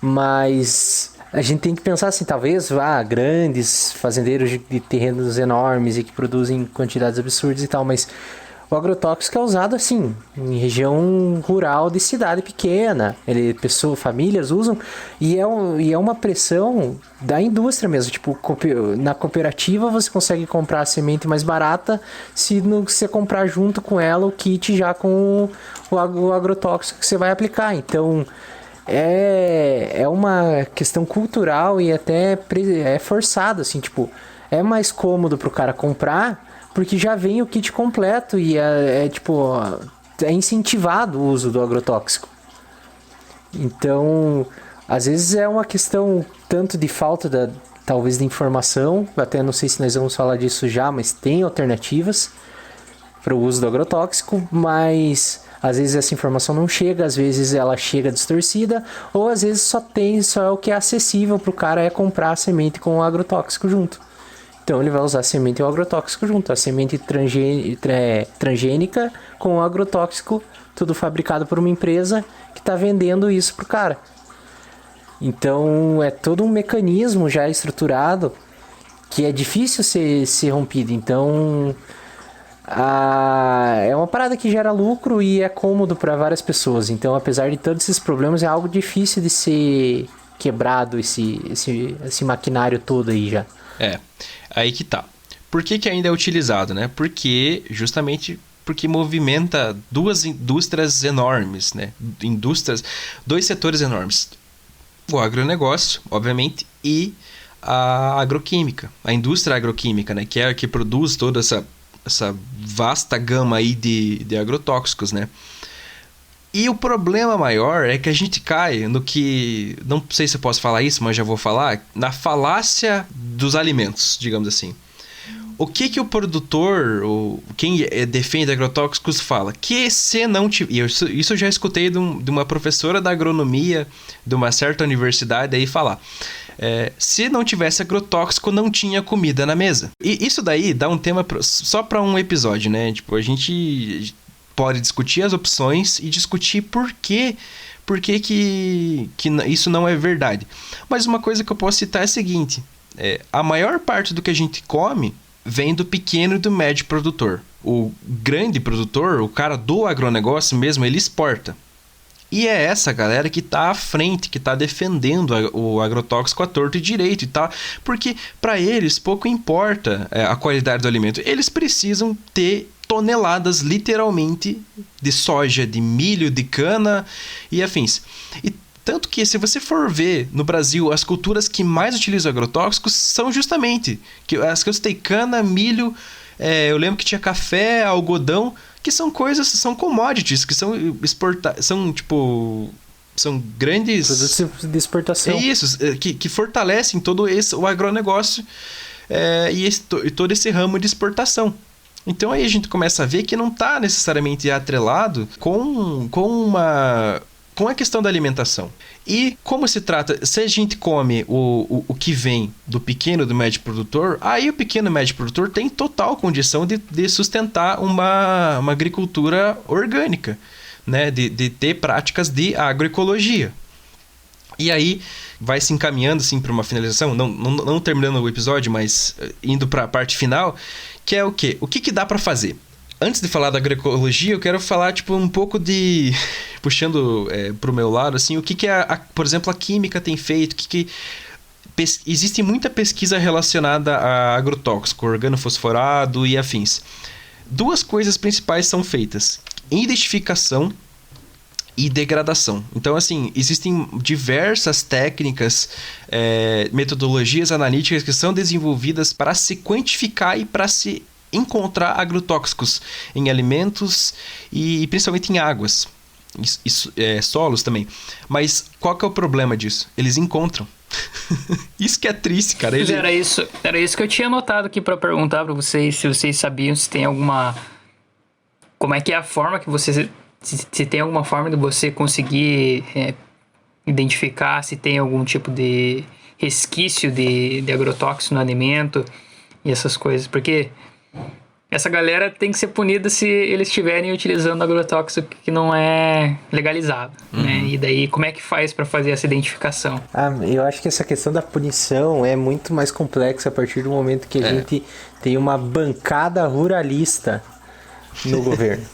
Speaker 6: mas... A gente tem que pensar assim, talvez grandes fazendeiros de terrenos enormes e que produzem quantidades absurdas e tal, mas o agrotóxico é usado assim, em região rural de cidade pequena. Famílias usam e é uma pressão da indústria mesmo. Tipo, na cooperativa você consegue comprar a semente mais barata se você comprar junto com ela o kit já com o agrotóxico que você vai aplicar. Então... É uma questão cultural e até é forçado, assim, tipo, é mais cômodo pro cara comprar porque já vem o kit completo e é incentivado o uso do agrotóxico. Então, às vezes é uma questão tanto de falta talvez de informação, até não sei se nós vamos falar disso já, mas tem alternativas para o uso do agrotóxico, mas... Às vezes essa informação não chega, às vezes ela chega distorcida, ou às vezes só é o que é acessível para o cara é comprar a semente com o agrotóxico junto. Então ele vai usar a semente e o agrotóxico junto. A semente transgênica com o agrotóxico, tudo fabricado por uma empresa que está vendendo isso pro cara. Então é todo um mecanismo já estruturado que é difícil ser rompido. Então é uma parada que gera lucro e é cômodo para várias pessoas. Então, apesar de todos esses problemas, é algo difícil de ser quebrado esse maquinário todo aí já.
Speaker 5: Aí que tá. Por que ainda é utilizado, né? Justamente porque movimenta duas indústrias enormes, né? Dois setores enormes. O agronegócio, obviamente, e a agroquímica, a indústria agroquímica, né? Que é a que produz toda essa vasta gama aí de agrotóxicos, né? E o problema maior é que a gente cai no que... Não sei se eu posso falar isso, mas já vou falar. Na falácia dos alimentos, digamos assim. O que o produtor, ou quem defende agrotóxicos fala? Que se não tiver... Isso eu já escutei de uma professora da agronomia de uma certa universidade aí falar. Se não tivesse agrotóxico, não tinha comida na mesa. E isso daí dá um tema só para um episódio, né? Tipo, a gente pode discutir as opções e discutir por que isso não é verdade. Mas uma coisa que eu posso citar é a seguinte. A maior parte do que a gente come vem do pequeno e do médio produtor. O grande produtor, o cara do agronegócio mesmo, ele exporta. E é essa galera que está à frente, que está defendendo o agrotóxico à torto e direito, tá? Porque para eles pouco importa a qualidade do alimento. Eles precisam ter toneladas, literalmente, de soja, de milho, de cana e afins. E tanto que, se você for ver no Brasil, as culturas que mais utilizam agrotóxicos são justamente as que eu citei: cana, milho, eu lembro que tinha café, algodão, que são commodities, que são são grandes...
Speaker 6: Produtos de exportação.
Speaker 5: Isso, que fortalecem todo o agronegócio e todo esse ramo de exportação. Então aí a gente começa a ver que não está necessariamente atrelado com a questão da alimentação. E como se trata, se a gente come o que vem do pequeno e do médio produtor, aí o pequeno e médio produtor tem total condição de sustentar uma agricultura orgânica, né? De ter práticas de agroecologia. E aí vai se encaminhando assim, para uma finalização, não terminando o episódio, mas indo para a parte final, que é o quê? O que dá para fazer? Antes de falar da agroecologia, eu quero falar um pouco de... Puxando para o meu lado, assim, o que por exemplo, a química tem feito, existe muita pesquisa relacionada a agrotóxico, organofosforado e afins. Duas coisas principais são feitas: identificação e degradação. Então, assim, existem diversas técnicas, metodologias analíticas que são desenvolvidas para se quantificar e para se encontrar agrotóxicos em alimentos e principalmente em águas, solos também. Mas qual que é o problema disso? Eles encontram. Isso que é triste, cara.
Speaker 7: Era isso que eu tinha anotado aqui para perguntar para vocês, se vocês sabiam se tem alguma... Como é que é a forma que você... Se tem alguma forma de você conseguir identificar se tem algum tipo de resquício de agrotóxico no alimento e essas coisas, porque essa galera tem que ser punida se eles estiverem utilizando agrotóxico que não é legalizado, né? E daí, como é que faz para fazer essa identificação?
Speaker 6: Eu acho que essa questão da punição é muito mais complexa a partir do momento que a gente tem uma bancada ruralista no governo.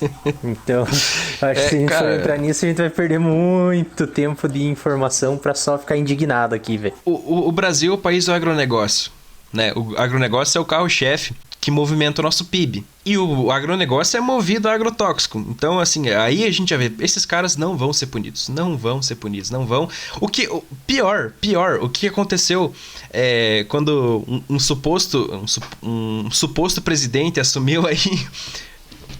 Speaker 6: Então, acho que se a gente for entrar nisso, a gente vai perder muito tempo de informação para só ficar indignado aqui, velho.
Speaker 5: O Brasil é o país do agronegócio, né? O agronegócio é o carro-chefe que movimenta o nosso PIB. E o agronegócio é movido a agrotóxico. Então, assim, aí a gente já vê, esses caras não vão ser punidos. Não vão ser punidos, não vão. Pior, o que aconteceu quando um suposto presidente assumiu aí...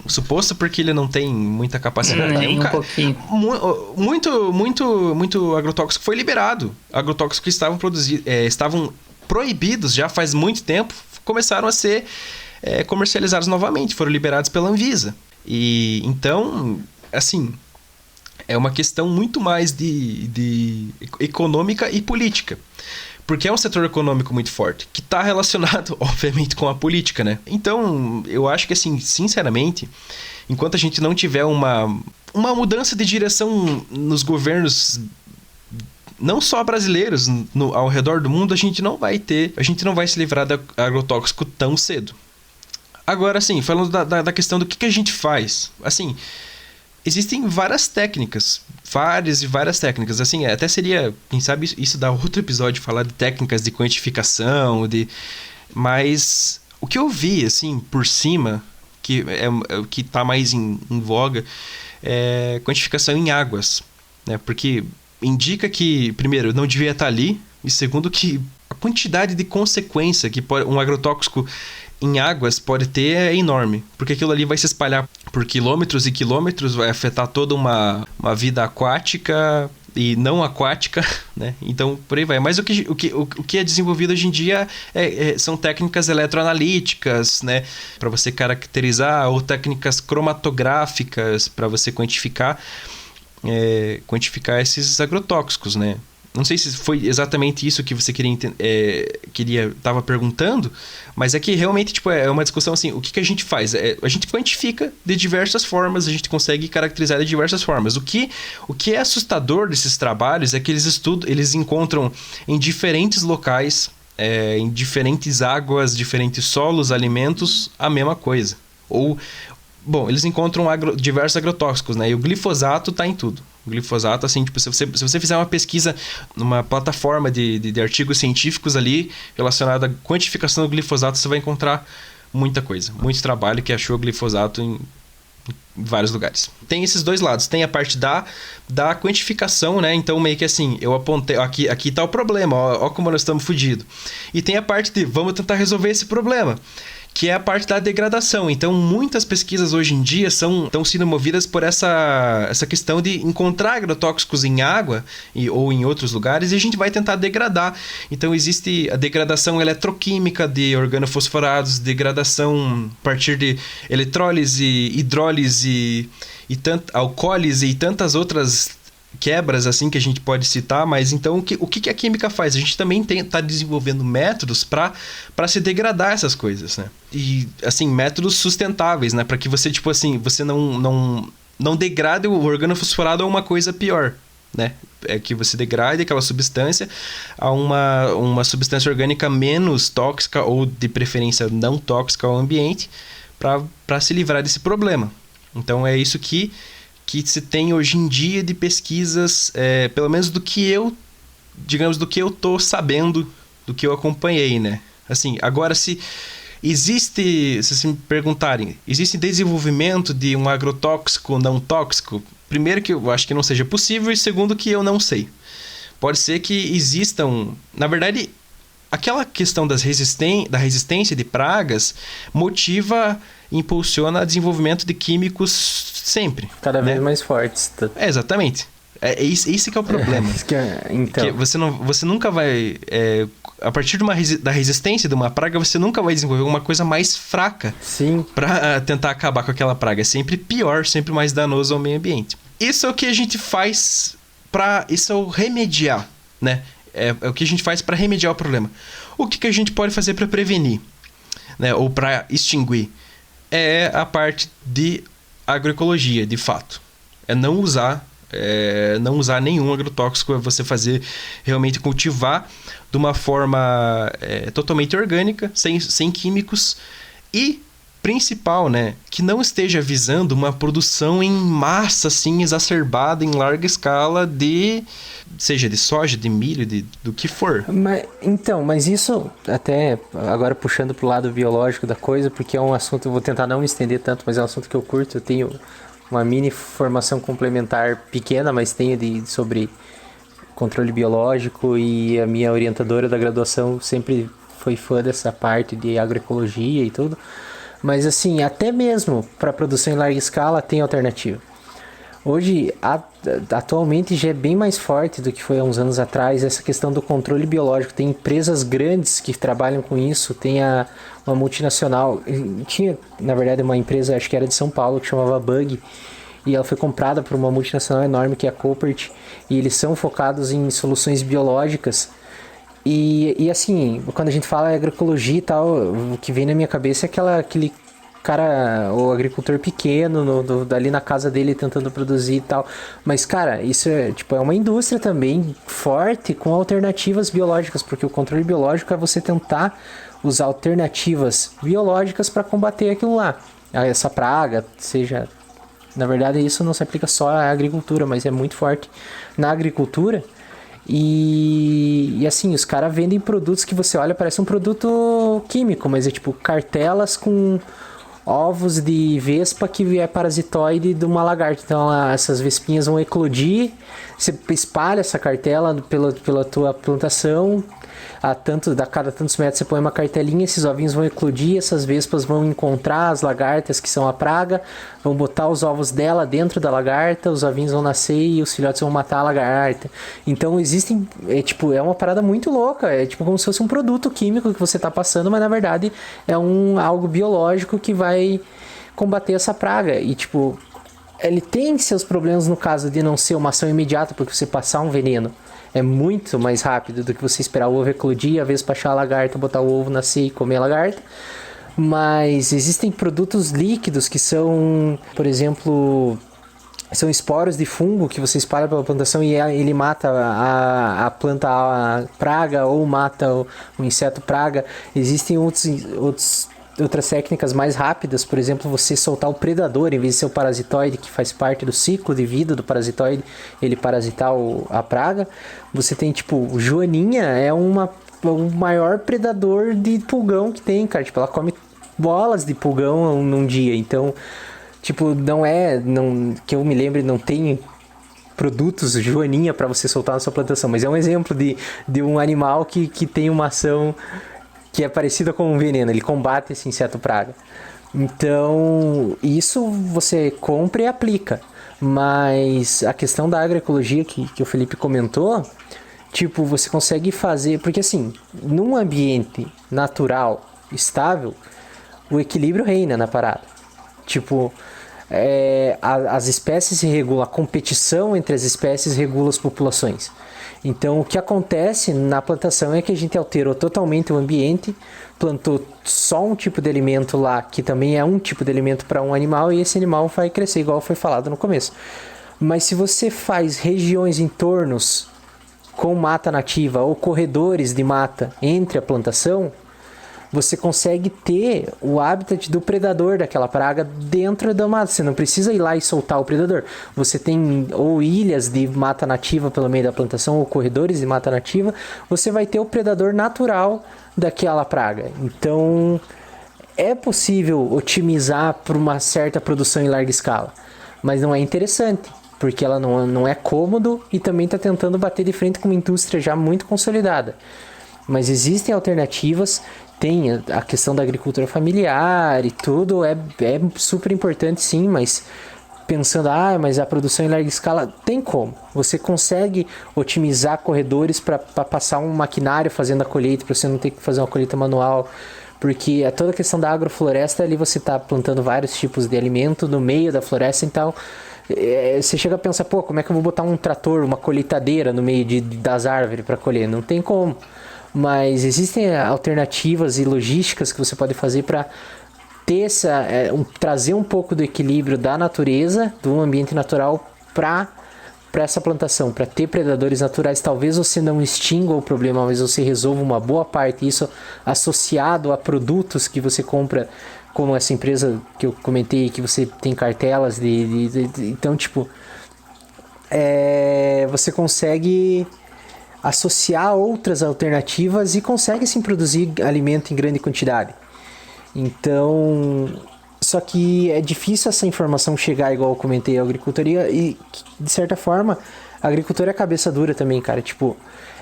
Speaker 5: Suposto porque ele não tem muita capacidade.
Speaker 7: Nem um pouquinho.
Speaker 5: Muito agrotóxico foi liberado. Agrotóxicos que estavam proibidos já faz muito tempo, começaram a ser comercializados novamente, foram liberados pela Anvisa. E então, assim, é uma questão muito mais de econômica e política. Porque é um setor econômico muito forte, que está relacionado, obviamente, com a política, né? Então, eu acho que, assim, sinceramente, enquanto a gente não tiver uma mudança de direção nos governos não só brasileiros, ao redor do mundo, a gente não vai se livrar do agrotóxico tão cedo. Agora, assim, falando da questão do que a gente faz, assim, existem várias técnicas, várias técnicas, assim, até seria, quem sabe, isso dá outro episódio, falar de técnicas de quantificação, mas o que eu vi, assim, por cima, que é o que está mais em voga, é quantificação em águas, né? Porque indica que, primeiro, não devia estar ali, e segundo, que a quantidade de consequência que um agrotóxico em águas pode ter é enorme, porque aquilo ali vai se espalhar por quilômetros e quilômetros, vai afetar toda uma vida aquática e não aquática, né? Então, por aí vai. Mas o que é desenvolvido hoje em dia são técnicas eletroanalíticas, né? Para você caracterizar, ou técnicas cromatográficas para você quantificar esses agrotóxicos, né? Não sei se foi exatamente isso que você estava perguntando, mas é que realmente tipo, é uma discussão assim, o que a gente faz? A gente quantifica de diversas formas, a gente consegue caracterizar de diversas formas. O que é assustador desses trabalhos é que eles encontram em diferentes locais, em diferentes águas, diferentes solos, alimentos, a mesma coisa. Bom, eles encontram diversos agrotóxicos, né? E o glifosato está em tudo. O glifosato, assim, tipo, se você fizer uma pesquisa numa plataforma de artigos científicos ali relacionada à quantificação do glifosato, você vai encontrar muita coisa. Muito trabalho que achou glifosato em vários lugares. Tem esses dois lados. Tem a parte da quantificação, né? Então, meio que assim, eu apontei, aqui tá o problema, ó como nós estamos fodidos. E tem a parte de, vamos tentar resolver esse problema, que é a parte da degradação. Então, muitas pesquisas hoje em dia estão sendo movidas por essa questão de encontrar agrotóxicos em água ou em outros lugares, e a gente vai tentar degradar. Então, existe a degradação eletroquímica de organofosforados, degradação a partir de eletrólise, hidrólise, alcoólise e tantas outras quebras assim que a gente pode citar. Mas então o que a química faz? A gente também está desenvolvendo métodos para se degradar essas coisas, né? E assim, métodos sustentáveis, né? Para que você, tipo assim, você não degrade o organofosforado a uma coisa pior, né? É que você degrade aquela substância a uma substância orgânica menos tóxica, ou de preferência não tóxica ao ambiente, para se livrar desse problema. Então é isso que se tem hoje em dia de pesquisas, pelo menos do que eu tô sabendo, do que eu acompanhei, né? Assim, agora se vocês me perguntarem, existe desenvolvimento de um agrotóxico não tóxico? Primeiro, que eu acho que não seja possível, e segundo, que eu não sei. Pode ser que existam, na verdade, aquela questão da resistência de pragas impulsiona o desenvolvimento de químicos sempre.
Speaker 6: Cada vez mais fortes.
Speaker 5: Exatamente. Esse que é o problema.
Speaker 6: Então.
Speaker 5: Que você nunca vai... a partir da resistência de uma praga, você nunca vai desenvolver uma coisa mais fraca.
Speaker 6: Sim.
Speaker 5: Para tentar acabar com aquela praga. É sempre pior, sempre mais danoso ao meio ambiente. Isso é o que a gente faz isso é o remediar, né? É o que a gente faz para remediar o problema. O que a gente pode fazer para prevenir, né? Ou para extinguir? É a parte de agroecologia, de fato. É não usar nenhum agrotóxico, é você realmente cultivar de uma forma totalmente orgânica, sem químicos, e principal, né, que não esteja visando uma produção em massa, assim, exacerbada, em larga escala, seja de soja, de milho, do que for.
Speaker 6: Mas isso, até agora puxando pro lado biológico da coisa, porque é um assunto, eu vou tentar não me estender tanto, mas é um assunto que eu curto. Eu tenho uma mini formação complementar pequena, mas tenho sobre controle biológico, e a minha orientadora da graduação sempre foi fã dessa parte de agroecologia e tudo. Mas assim, até mesmo para produção em larga escala tem alternativa. Hoje, atualmente, já é bem mais forte do que foi há uns anos atrás essa questão do controle biológico. Tem empresas grandes que trabalham com isso. Tem uma multinacional, tinha na verdade uma empresa, acho que era de São Paulo, que chamava Bug, e ela foi comprada por uma multinacional enorme que é a Coopert, e eles são focados em soluções biológicas. E assim, quando a gente fala em agroecologia e tal, o que vem na minha cabeça é aquele cara, o agricultor pequeno, ali na casa dele tentando produzir e tal. Mas, cara, isso é, tipo, é uma indústria também forte com alternativas biológicas, porque o controle biológico é você tentar usar alternativas biológicas para combater aquilo lá. Essa praga, seja... Na verdade, isso não se aplica só à agricultura, mas é muito forte na agricultura. E assim, os caras vendem produtos que você olha, parece um produto químico, mas é tipo cartelas com ovos de vespa que é parasitoide de uma lagarta. Então essas vespinhas vão eclodir, você espalha essa cartela pela tua plantação, a cada tantos metros você põe uma cartelinha, esses ovinhos vão eclodir, essas vespas vão encontrar as lagartas que são a praga, vão botar os ovos dela dentro da lagarta, os ovinhos vão nascer e os filhotes vão matar a lagarta. Então existem, é uma parada muito louca, é tipo como se fosse um produto químico que você está passando, mas na verdade é algo biológico que vai combater essa praga. E tipo, ele tem seus problemas no caso de não ser uma ação imediata, porque você passar um veneno é muito mais rápido do que você esperar o ovo eclodir, a vez para achar a lagarta, botar o ovo, nascer e comer a lagarta. Mas existem produtos líquidos que são, por exemplo, são esporos de fungo que você espalha pela plantação e ele mata a planta a praga ou mata o inseto praga. Existem outras técnicas mais rápidas, por exemplo, você soltar o predador em vez de ser o parasitoide, que faz parte do ciclo de vida do parasitoide, ele parasitar a praga. Você tem, tipo, joaninha é o maior predador de pulgão que tem, cara. Tipo, ela come bolas de pulgão num dia. Então, tipo, que eu me lembre, não tem produtos joaninha para você soltar na sua plantação, mas é um exemplo de um animal que tem uma ação que é parecida com um veneno, ele combate esse inseto praga. Então, isso você compra e aplica. Mas a questão da agroecologia que o Felipe comentou, tipo, você consegue fazer... Porque assim, num ambiente natural, estável, o equilíbrio reina na parada. Tipo, as espécies se regulam, a competição entre as espécies regula as populações. Então, o que acontece na plantação é que a gente alterou totalmente o ambiente, plantou só um tipo de alimento lá, que também é um tipo de alimento para um animal, e esse animal vai crescer, igual foi falado no começo. Mas se você faz regiões em tornos com mata nativa ou corredores de mata entre a plantação, você consegue ter o habitat do predador daquela praga dentro da mata. Você não precisa ir lá e soltar o predador. Você tem ou ilhas de mata nativa pelo meio da plantação, ou corredores de mata nativa. Você vai ter o predador natural daquela praga. Então, é possível otimizar para uma certa produção em larga escala. Mas não é interessante, porque ela não é cômodo e também está tentando bater de frente com uma indústria já muito consolidada. Mas existem alternativas. Tem a questão da agricultura familiar e tudo, é super importante sim, mas pensando, mas a produção em larga escala, tem como. Você consegue otimizar corredores para passar um maquinário fazendo a colheita, para você não ter que fazer uma colheita manual, porque toda a questão da agrofloresta, ali você está plantando vários tipos de alimento no meio da floresta, então você chega a pensar, como é que eu vou botar um trator, uma colheitadeira no meio das árvores para colher? Não tem como. Mas existem alternativas e logísticas que você pode fazer para ter trazer um pouco do equilíbrio da natureza, do ambiente natural, para essa plantação, para ter predadores naturais. Talvez você não extinga o problema, mas você resolva uma boa parte, isso associado a produtos que você compra, como essa empresa que eu comentei, que você tem cartelas então, tipo, você consegue associar outras alternativas e consegue sim produzir alimento em grande quantidade. Então, só que é difícil essa informação chegar, igual eu comentei, à agricultoria, e de certa forma a agricultura é cabeça dura também, cara. Tipo,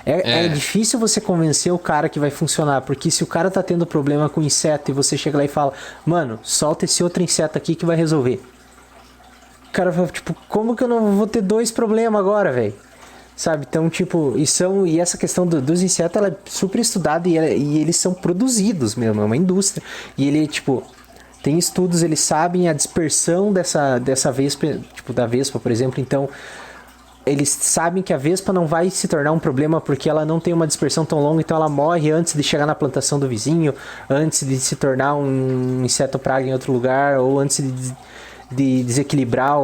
Speaker 6: é difícil você convencer o cara que vai funcionar, porque se o cara tá tendo problema com inseto e você chega lá e fala, mano, solta esse outro inseto aqui que vai resolver. O cara fala, tipo, como que eu não vou ter dois problemas agora, velho? Sabe? Então, tipo, e essa questão dos insetos, ela é super estudada e eles são produzidos mesmo, é uma indústria. E ele, tipo, tem estudos, eles sabem a dispersão dessa vespa, tipo, da vespa, por exemplo. Então, eles sabem que a vespa não vai se tornar um problema porque ela não tem uma dispersão tão longa, então ela morre antes de chegar na plantação do vizinho, antes de se tornar um inseto praga em outro lugar, ou antes de desequilibrar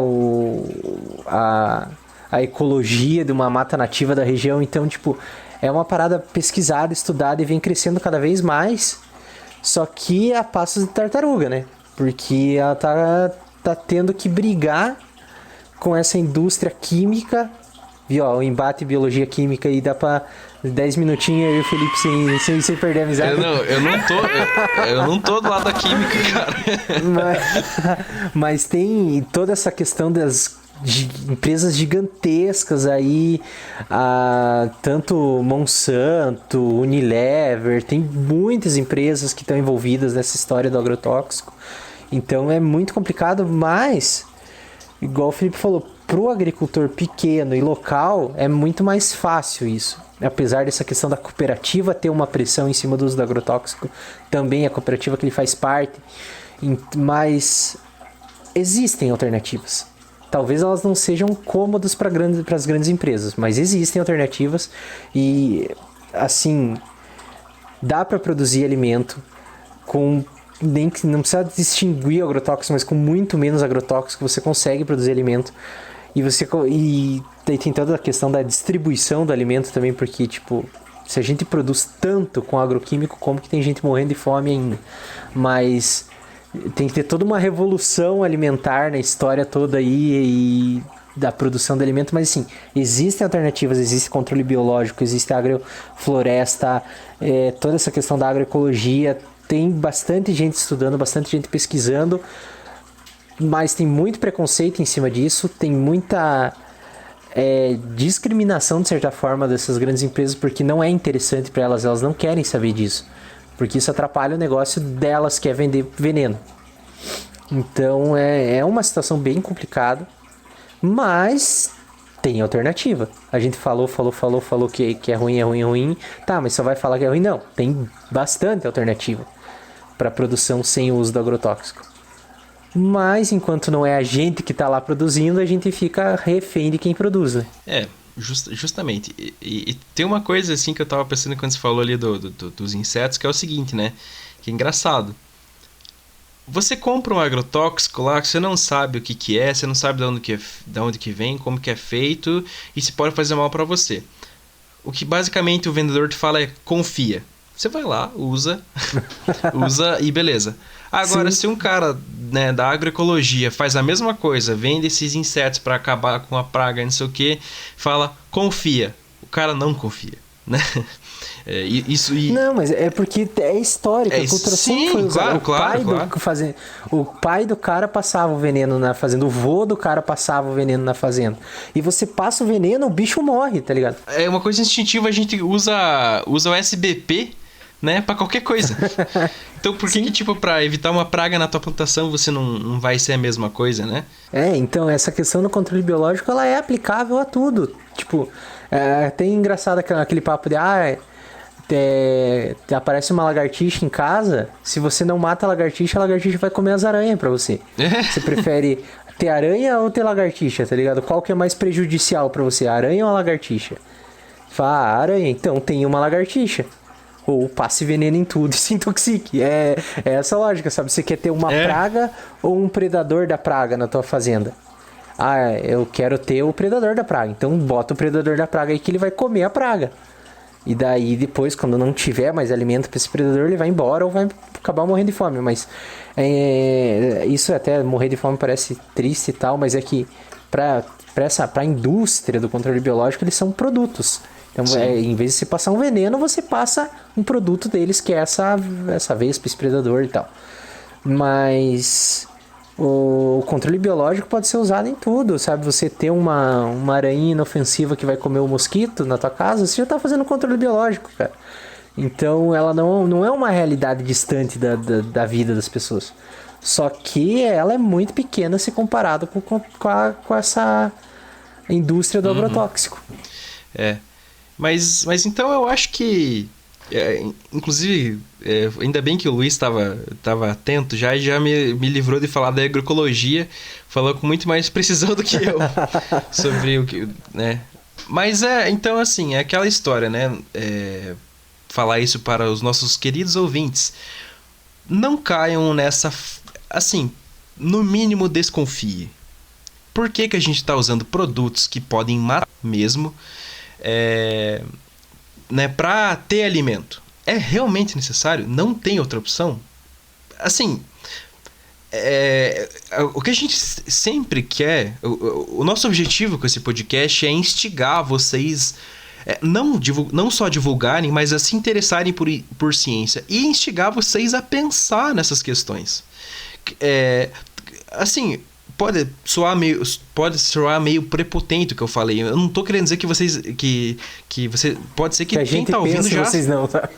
Speaker 6: a ecologia de uma mata nativa da região. Então, tipo, é uma parada pesquisada, estudada e vem crescendo cada vez mais, só que a passos de tartaruga, né? Porque ela tá tendo que brigar com essa indústria química. Viu, ó, o embate biologia química aí dá pra 10 minutinhos aí o Felipe sem perder a amizade.
Speaker 5: Eu não tô do lado da química, cara.
Speaker 6: Mas tem toda essa questão das empresas gigantescas aí, tanto Monsanto, Unilever, tem muitas empresas que estão envolvidas nessa história do agrotóxico. Então é muito complicado, mas, igual o Felipe falou, pro agricultor pequeno e local é muito mais fácil isso. Apesar dessa questão da cooperativa ter uma pressão em cima do uso do agrotóxico, também a cooperativa que ele faz parte, mas existem alternativas. Talvez elas não sejam cômodas para as grandes empresas, mas existem alternativas e, assim, dá para produzir alimento com, nem que não precisa distinguir agrotóxico, mas com muito menos agrotóxico você consegue produzir alimento. E tem toda a questão da distribuição do alimento também, porque, tipo, se a gente produz tanto com agroquímico, como que tem gente morrendo de fome ainda? Mas tem que ter toda uma revolução alimentar na história toda aí e da produção de alimento, mas assim, existem alternativas, existe controle biológico, existe agrofloresta, toda essa questão da agroecologia, tem bastante gente estudando, bastante gente pesquisando, mas tem muito preconceito em cima disso, tem muita discriminação de certa forma dessas grandes empresas, porque não é interessante para elas não querem saber disso. Porque isso atrapalha o negócio delas, que é vender veneno. Então é uma situação bem complicada, mas tem alternativa. A gente falou que é ruim. Tá, mas só vai falar que é ruim? Não, tem bastante alternativa para produção sem o uso do agrotóxico. Mas enquanto não é a gente que está lá produzindo, a gente fica refém de quem produz, né?
Speaker 5: Justamente. E tem uma coisa assim que eu tava pensando quando você falou ali dos insetos, que é o seguinte, né? Que é engraçado. Você compra um agrotóxico lá que você não sabe o que é, você não sabe de onde que vem, como que é feito, e se pode fazer mal para você. O que basicamente o vendedor te fala é confia. Você vai lá, usa e beleza. Agora,
Speaker 6: Sim.
Speaker 5: Se um cara, né, da agroecologia faz a mesma coisa, vende esses insetos para acabar com a praga, não sei o que, fala, confia. O cara não confia, né? Não,
Speaker 6: mas é porque é histórico, a cultura sempre foi usada. O pai do cara passava o veneno na fazenda, o vô do cara passava o veneno na fazenda. E você passa o veneno, o bicho morre, tá ligado?
Speaker 5: É uma coisa instintiva, a gente usa o SBP, né, pra qualquer coisa. Então por que tipo, pra evitar uma praga na tua plantação, você não vai ser a mesma coisa, né?
Speaker 6: Então essa questão do controle biológico, ela é aplicável a tudo. Tipo, tem engraçado aquele papo de aparece uma lagartixa em casa, se você não mata a lagartixa vai comer as aranhas pra você. Você prefere ter aranha ou ter lagartixa, tá ligado? Qual que é mais prejudicial pra você, a aranha ou a lagartixa? Fala, aranha, então tem uma lagartixa. Ou passe veneno em tudo e se intoxique. É essa lógica, sabe? Você quer ter uma praga ou um predador da praga na tua fazenda? Eu quero ter o predador da praga. Então bota o predador da praga aí que ele vai comer a praga. E daí depois, quando não tiver mais alimento para esse predador, ele vai embora ou vai acabar morrendo de fome. Mas isso até morrer de fome parece triste e tal, mas é que para a indústria do controle biológico, eles são produtos. Então, em vez de você passar um veneno, você passa um produto deles, que é essa vespa, esse predador e tal. Mas o controle biológico pode ser usado em tudo, sabe? Você ter uma aranha inofensiva que vai comer o mosquito na tua casa, você já tá fazendo controle biológico, cara. Então, ela não é uma realidade distante da vida das pessoas. Só que ela é muito pequena se comparado com essa indústria do agrotóxico.
Speaker 5: Mas então eu acho que Inclusive, ainda bem que o Luiz estava atento já e já me livrou de falar da agroecologia, falou com muito mais precisão do que eu sobre o que, né? Mas então assim, é aquela história, né? Falar isso para os nossos queridos ouvintes. Não caiam nessa, assim, no mínimo desconfie. Por que a gente está usando produtos que podem matar mesmo, né, para ter alimento? É realmente necessário? Não tem outra opção? Assim, o que a gente sempre quer, o nosso objetivo com esse podcast é instigar vocês, não só divulgarem, mas a se interessarem por ciência e instigar vocês a pensar nessas questões. Assim, pode soar meio prepotente o que eu falei. Eu não tô querendo dizer que vocês que você pode ser que quem tá ouvindo já
Speaker 6: vocês não, tá?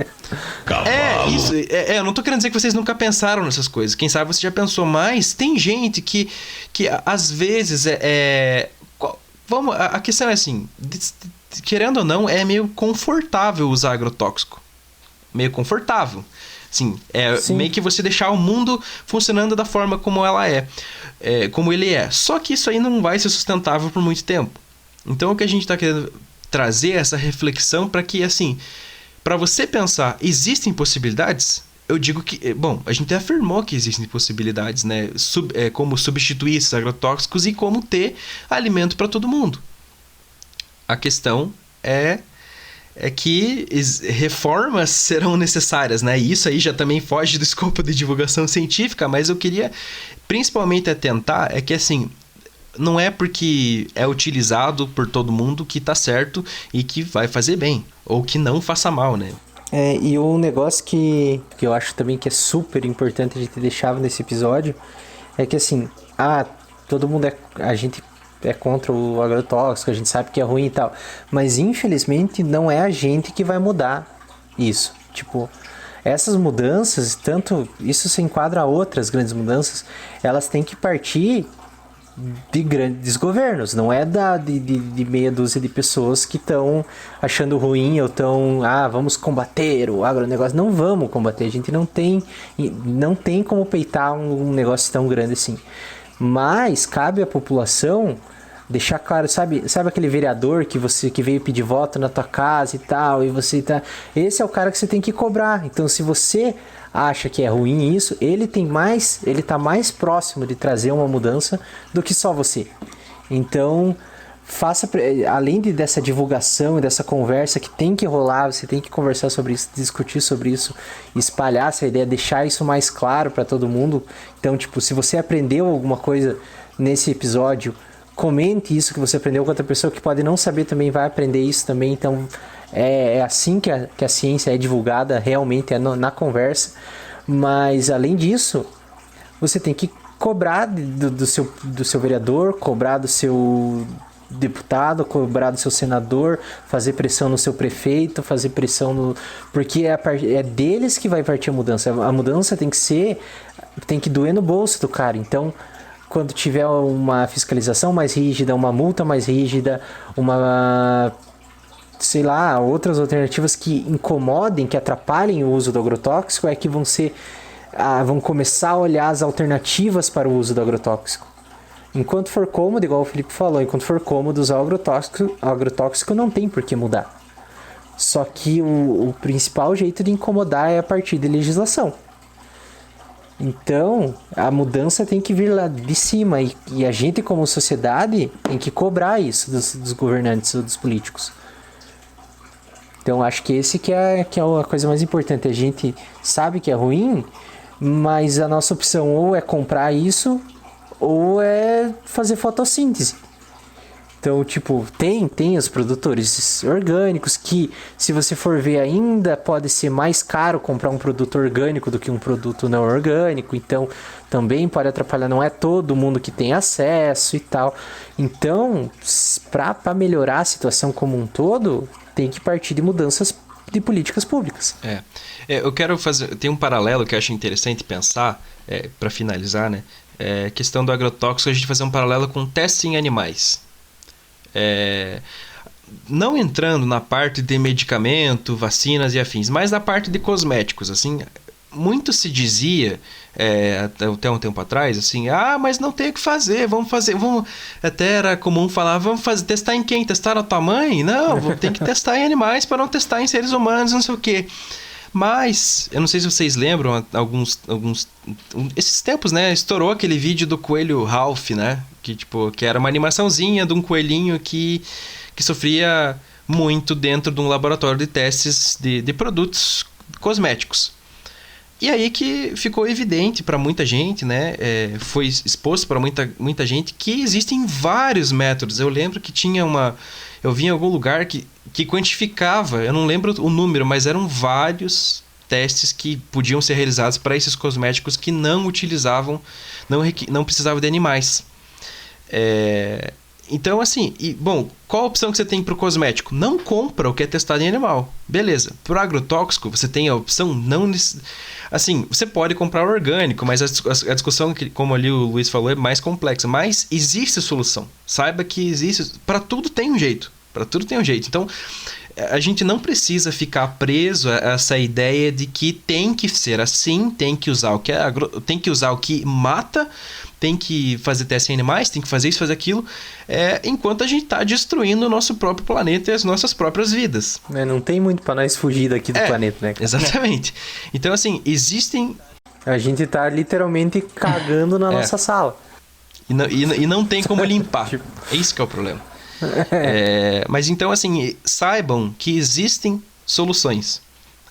Speaker 5: Isso, eu não tô querendo dizer que vocês nunca pensaram nessas coisas. Quem sabe você já pensou, mas tem gente que às vezes a questão é assim, querendo ou não, é meio confortável usar agrotóxico. Meio confortável. Sim. Meio que você deixar o mundo funcionando da forma como como ele é. Só que isso aí não vai ser sustentável por muito tempo. Então o que a gente está querendo trazer é essa reflexão para que, assim, para você pensar, existem possibilidades? Eu digo que, bom, a gente afirmou que existem possibilidades, né? Como substituir esses agrotóxicos e como ter alimento para todo mundo. A questão é que reformas serão necessárias, né? E isso aí já também foge do escopo de divulgação científica, mas eu queria principalmente atentar que, assim, não é porque é utilizado por todo mundo que tá certo e que vai fazer bem, ou que não faça mal, né?
Speaker 6: E um negócio que eu acho também que é super importante a gente deixar nesse episódio é que, assim, todo mundo a gente é contra o agrotóxico, a gente sabe que é ruim e tal, mas infelizmente não é a gente que vai mudar isso. Tipo, essas mudanças, tanto isso se enquadra a outras grandes mudanças, elas têm que partir de grandes governos, não é de meia dúzia de pessoas que estão achando ruim ou estão, vamos combater o agronegócio. Não vamos combater, a gente não tem como peitar um negócio tão grande assim. Mas cabe à população deixar claro, sabe aquele vereador que veio pedir voto na tua casa e tal, e você tá... Esse é o cara que você tem que cobrar. Então, se você acha que é ruim isso, ele tá mais próximo de trazer uma mudança do que só você. Então, além dessa divulgação e dessa conversa que tem que rolar, você tem que conversar sobre isso, discutir sobre isso, espalhar essa ideia, deixar isso mais claro para todo mundo. Então, tipo, se você aprendeu alguma coisa nesse episódio, comente isso que você aprendeu com outra pessoa que pode não saber também, vai aprender isso também. Então, é assim que a ciência é divulgada, realmente é na conversa. Mas, além disso, você tem que cobrar do seu vereador, cobrar do seu deputado, cobrar do seu senador, fazer pressão no seu prefeito, fazer pressão porque é deles que vai partir a mudança. A mudança tem que doer no bolso do cara. Então, quando tiver uma fiscalização mais rígida, uma multa mais rígida, outras alternativas que incomodem, que atrapalhem o uso do agrotóxico, é que vão começar a olhar as alternativas para o uso do agrotóxico. Enquanto for cômodo, igual o Felipe falou, enquanto for cômodo usar o agrotóxico não tem por que mudar. Só que o principal jeito de incomodar é a partir de legislação. Então, a mudança tem que vir lá de cima e a gente, como sociedade, tem que cobrar isso dos governantes ou dos políticos. Então, acho que esse que é a coisa mais importante. A gente sabe que é ruim, mas a nossa opção ou é comprar isso ou é fazer fotossíntese. Então, tipo, tem os produtores orgânicos que, se você for ver, ainda pode ser mais caro comprar um produto orgânico do que um produto não orgânico. Então, também pode atrapalhar. Não é todo mundo que tem acesso e tal. Então, para melhorar a situação como um todo, tem que partir de mudanças de políticas públicas.
Speaker 5: Eu quero tem um paralelo que eu acho interessante pensar, para finalizar, né? Questão do agrotóxico, a gente fazer um paralelo com testes em animais. não entrando na parte de medicamento, vacinas e afins, mas na parte de cosméticos, assim, muito se dizia, até um tempo atrás, assim, mas não tem o que fazer, vamos... Até era comum falar, testar em quem? Testar na tua mãe? Não, tem que testar em animais para não testar em seres humanos, não sei o quê. Mas, eu não sei se vocês lembram, esses tempos, né, estourou aquele vídeo do coelho Ralph, né, que era uma animaçãozinha de um coelhinho que sofria muito dentro de um laboratório de testes de produtos cosméticos. E aí que ficou evidente para muita gente, né, foi exposto para muita gente que existem vários métodos. Eu lembro que eu vi em algum lugar que quantificava, eu não lembro o número, mas eram vários testes que podiam ser realizados para esses cosméticos que não utilizavam, não precisavam de animais. Então, assim, qual a opção que você tem para o cosmético? Não compra o que é testado em animal. Beleza. Para o agrotóxico, você tem a opção não... Assim, você pode comprar orgânico, mas a discussão, como ali o Luiz falou, é mais complexa. Mas existe solução. Saiba que existe... Para tudo tem um jeito. Então, a gente não precisa ficar preso a essa ideia de que tem que ser assim, tem que usar o que mata, tem que fazer teste em animais, tem que fazer isso, fazer aquilo, enquanto a gente está destruindo o nosso próprio planeta e as nossas próprias vidas.
Speaker 6: Não tem muito para nós fugir daqui do planeta, né?
Speaker 5: Exatamente. Então, assim, existem...
Speaker 6: A gente tá literalmente cagando na nossa sala.
Speaker 5: E não tem como limpar. É isso que é o problema. Mas então, assim, saibam que existem soluções.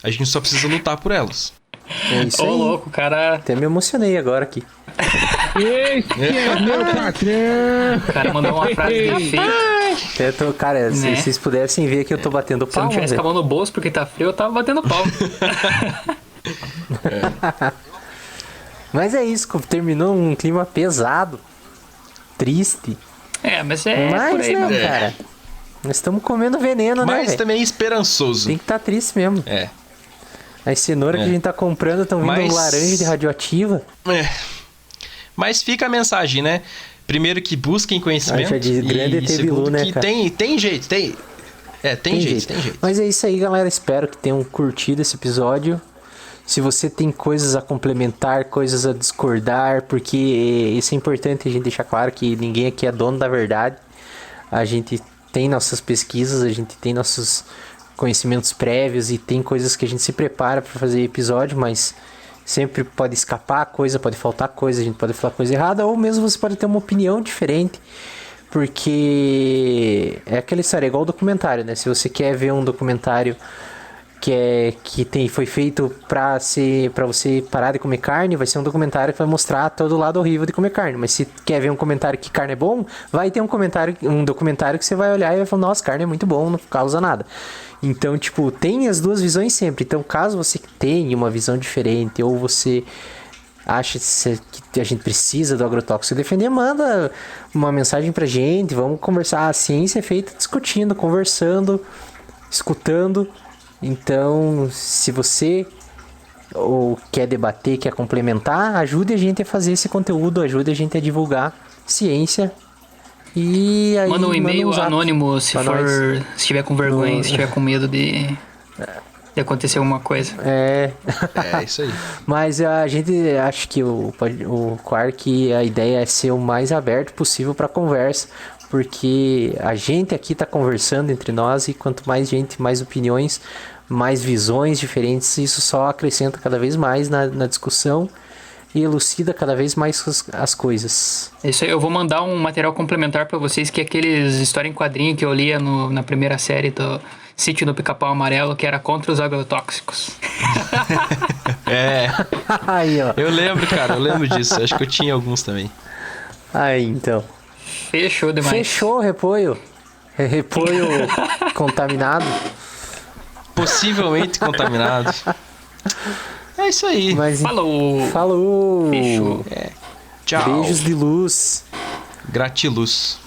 Speaker 5: A gente só precisa lutar por elas.
Speaker 6: É isso aí.
Speaker 7: Louco, cara.
Speaker 6: Até me emocionei agora aqui.
Speaker 3: Esse é meu patrão!
Speaker 7: O cara mandou uma frase de efeito.
Speaker 6: Cara, se vocês pudessem ver que eu tô batendo
Speaker 7: Se eu não
Speaker 6: palma,
Speaker 7: tivesse com a mão no bolso porque tá frio, eu tava batendo palma.
Speaker 6: Mas é isso, terminou um clima pesado, triste.
Speaker 7: Mas
Speaker 6: por aí, né, cara? Nós estamos comendo veneno, né,
Speaker 5: mas também esperançoso.
Speaker 6: Tem que estar triste mesmo. As cenouras que a gente tá comprando estão vindo laranja de radioativa.
Speaker 5: Mas fica a mensagem, né? Primeiro que busquem conhecimento.
Speaker 6: E segundo
Speaker 5: né,
Speaker 6: que
Speaker 5: cara? Tem jeito. Tem jeito.
Speaker 6: Mas é isso aí, galera. Espero que tenham curtido esse episódio. Se você tem coisas a complementar, coisas a discordar, porque isso é importante a gente deixar claro que ninguém aqui é dono da verdade. A gente tem nossas pesquisas, a gente tem nossos conhecimentos prévios e tem coisas que a gente se prepara para fazer episódio, mas sempre pode escapar coisa, pode faltar coisa, a gente pode falar coisa errada, ou mesmo você pode ter uma opinião diferente, porque é aquela história, é igual o documentário, né? Se você quer ver um documentário foi feito pra você parar de comer carne, vai ser um documentário que vai mostrar todo o lado horrível de comer carne. Mas se quer ver um comentário que carne é bom, vai ter um documentário que você vai olhar e vai falar, nossa, carne é muito bom, não causa nada. Então, tem as duas visões sempre. Então, caso você tenha uma visão diferente, ou você acha que a gente precisa do agrotóxico defender, manda uma mensagem pra gente, vamos conversar. A ciência é feita discutindo, conversando, escutando. Então, se você quer debater, quer complementar, ajude a gente a fazer esse conteúdo, ajude a gente a divulgar ciência. E aí,
Speaker 7: manda um e-mail anônimo se estiver com vergonha, se estiver com medo de acontecer alguma coisa.
Speaker 5: É isso aí.
Speaker 6: Mas a gente acha que o Quark, a ideia é ser o mais aberto possível para conversa, porque a gente aqui está conversando entre nós e quanto mais gente, mais opiniões, mais visões diferentes, isso só acrescenta cada vez mais na discussão e elucida cada vez mais as coisas.
Speaker 7: Isso aí, eu vou mandar um material complementar para vocês, que é aqueles história em quadrinho que eu lia na primeira série do Sítio do Pica-Pau Amarelo, que era contra os agrotóxicos.
Speaker 6: Aí, ó.
Speaker 5: Eu lembro disso, acho que eu tinha alguns também.
Speaker 6: Aí, então.
Speaker 7: Fechou demais.
Speaker 6: Fechou, repolho. Repolho contaminado.
Speaker 5: Possivelmente contaminado. É isso aí.
Speaker 6: Mas,
Speaker 7: Falou.
Speaker 6: Fechou.
Speaker 5: Tchau.
Speaker 6: Beijos de luz.
Speaker 5: Gratiluz.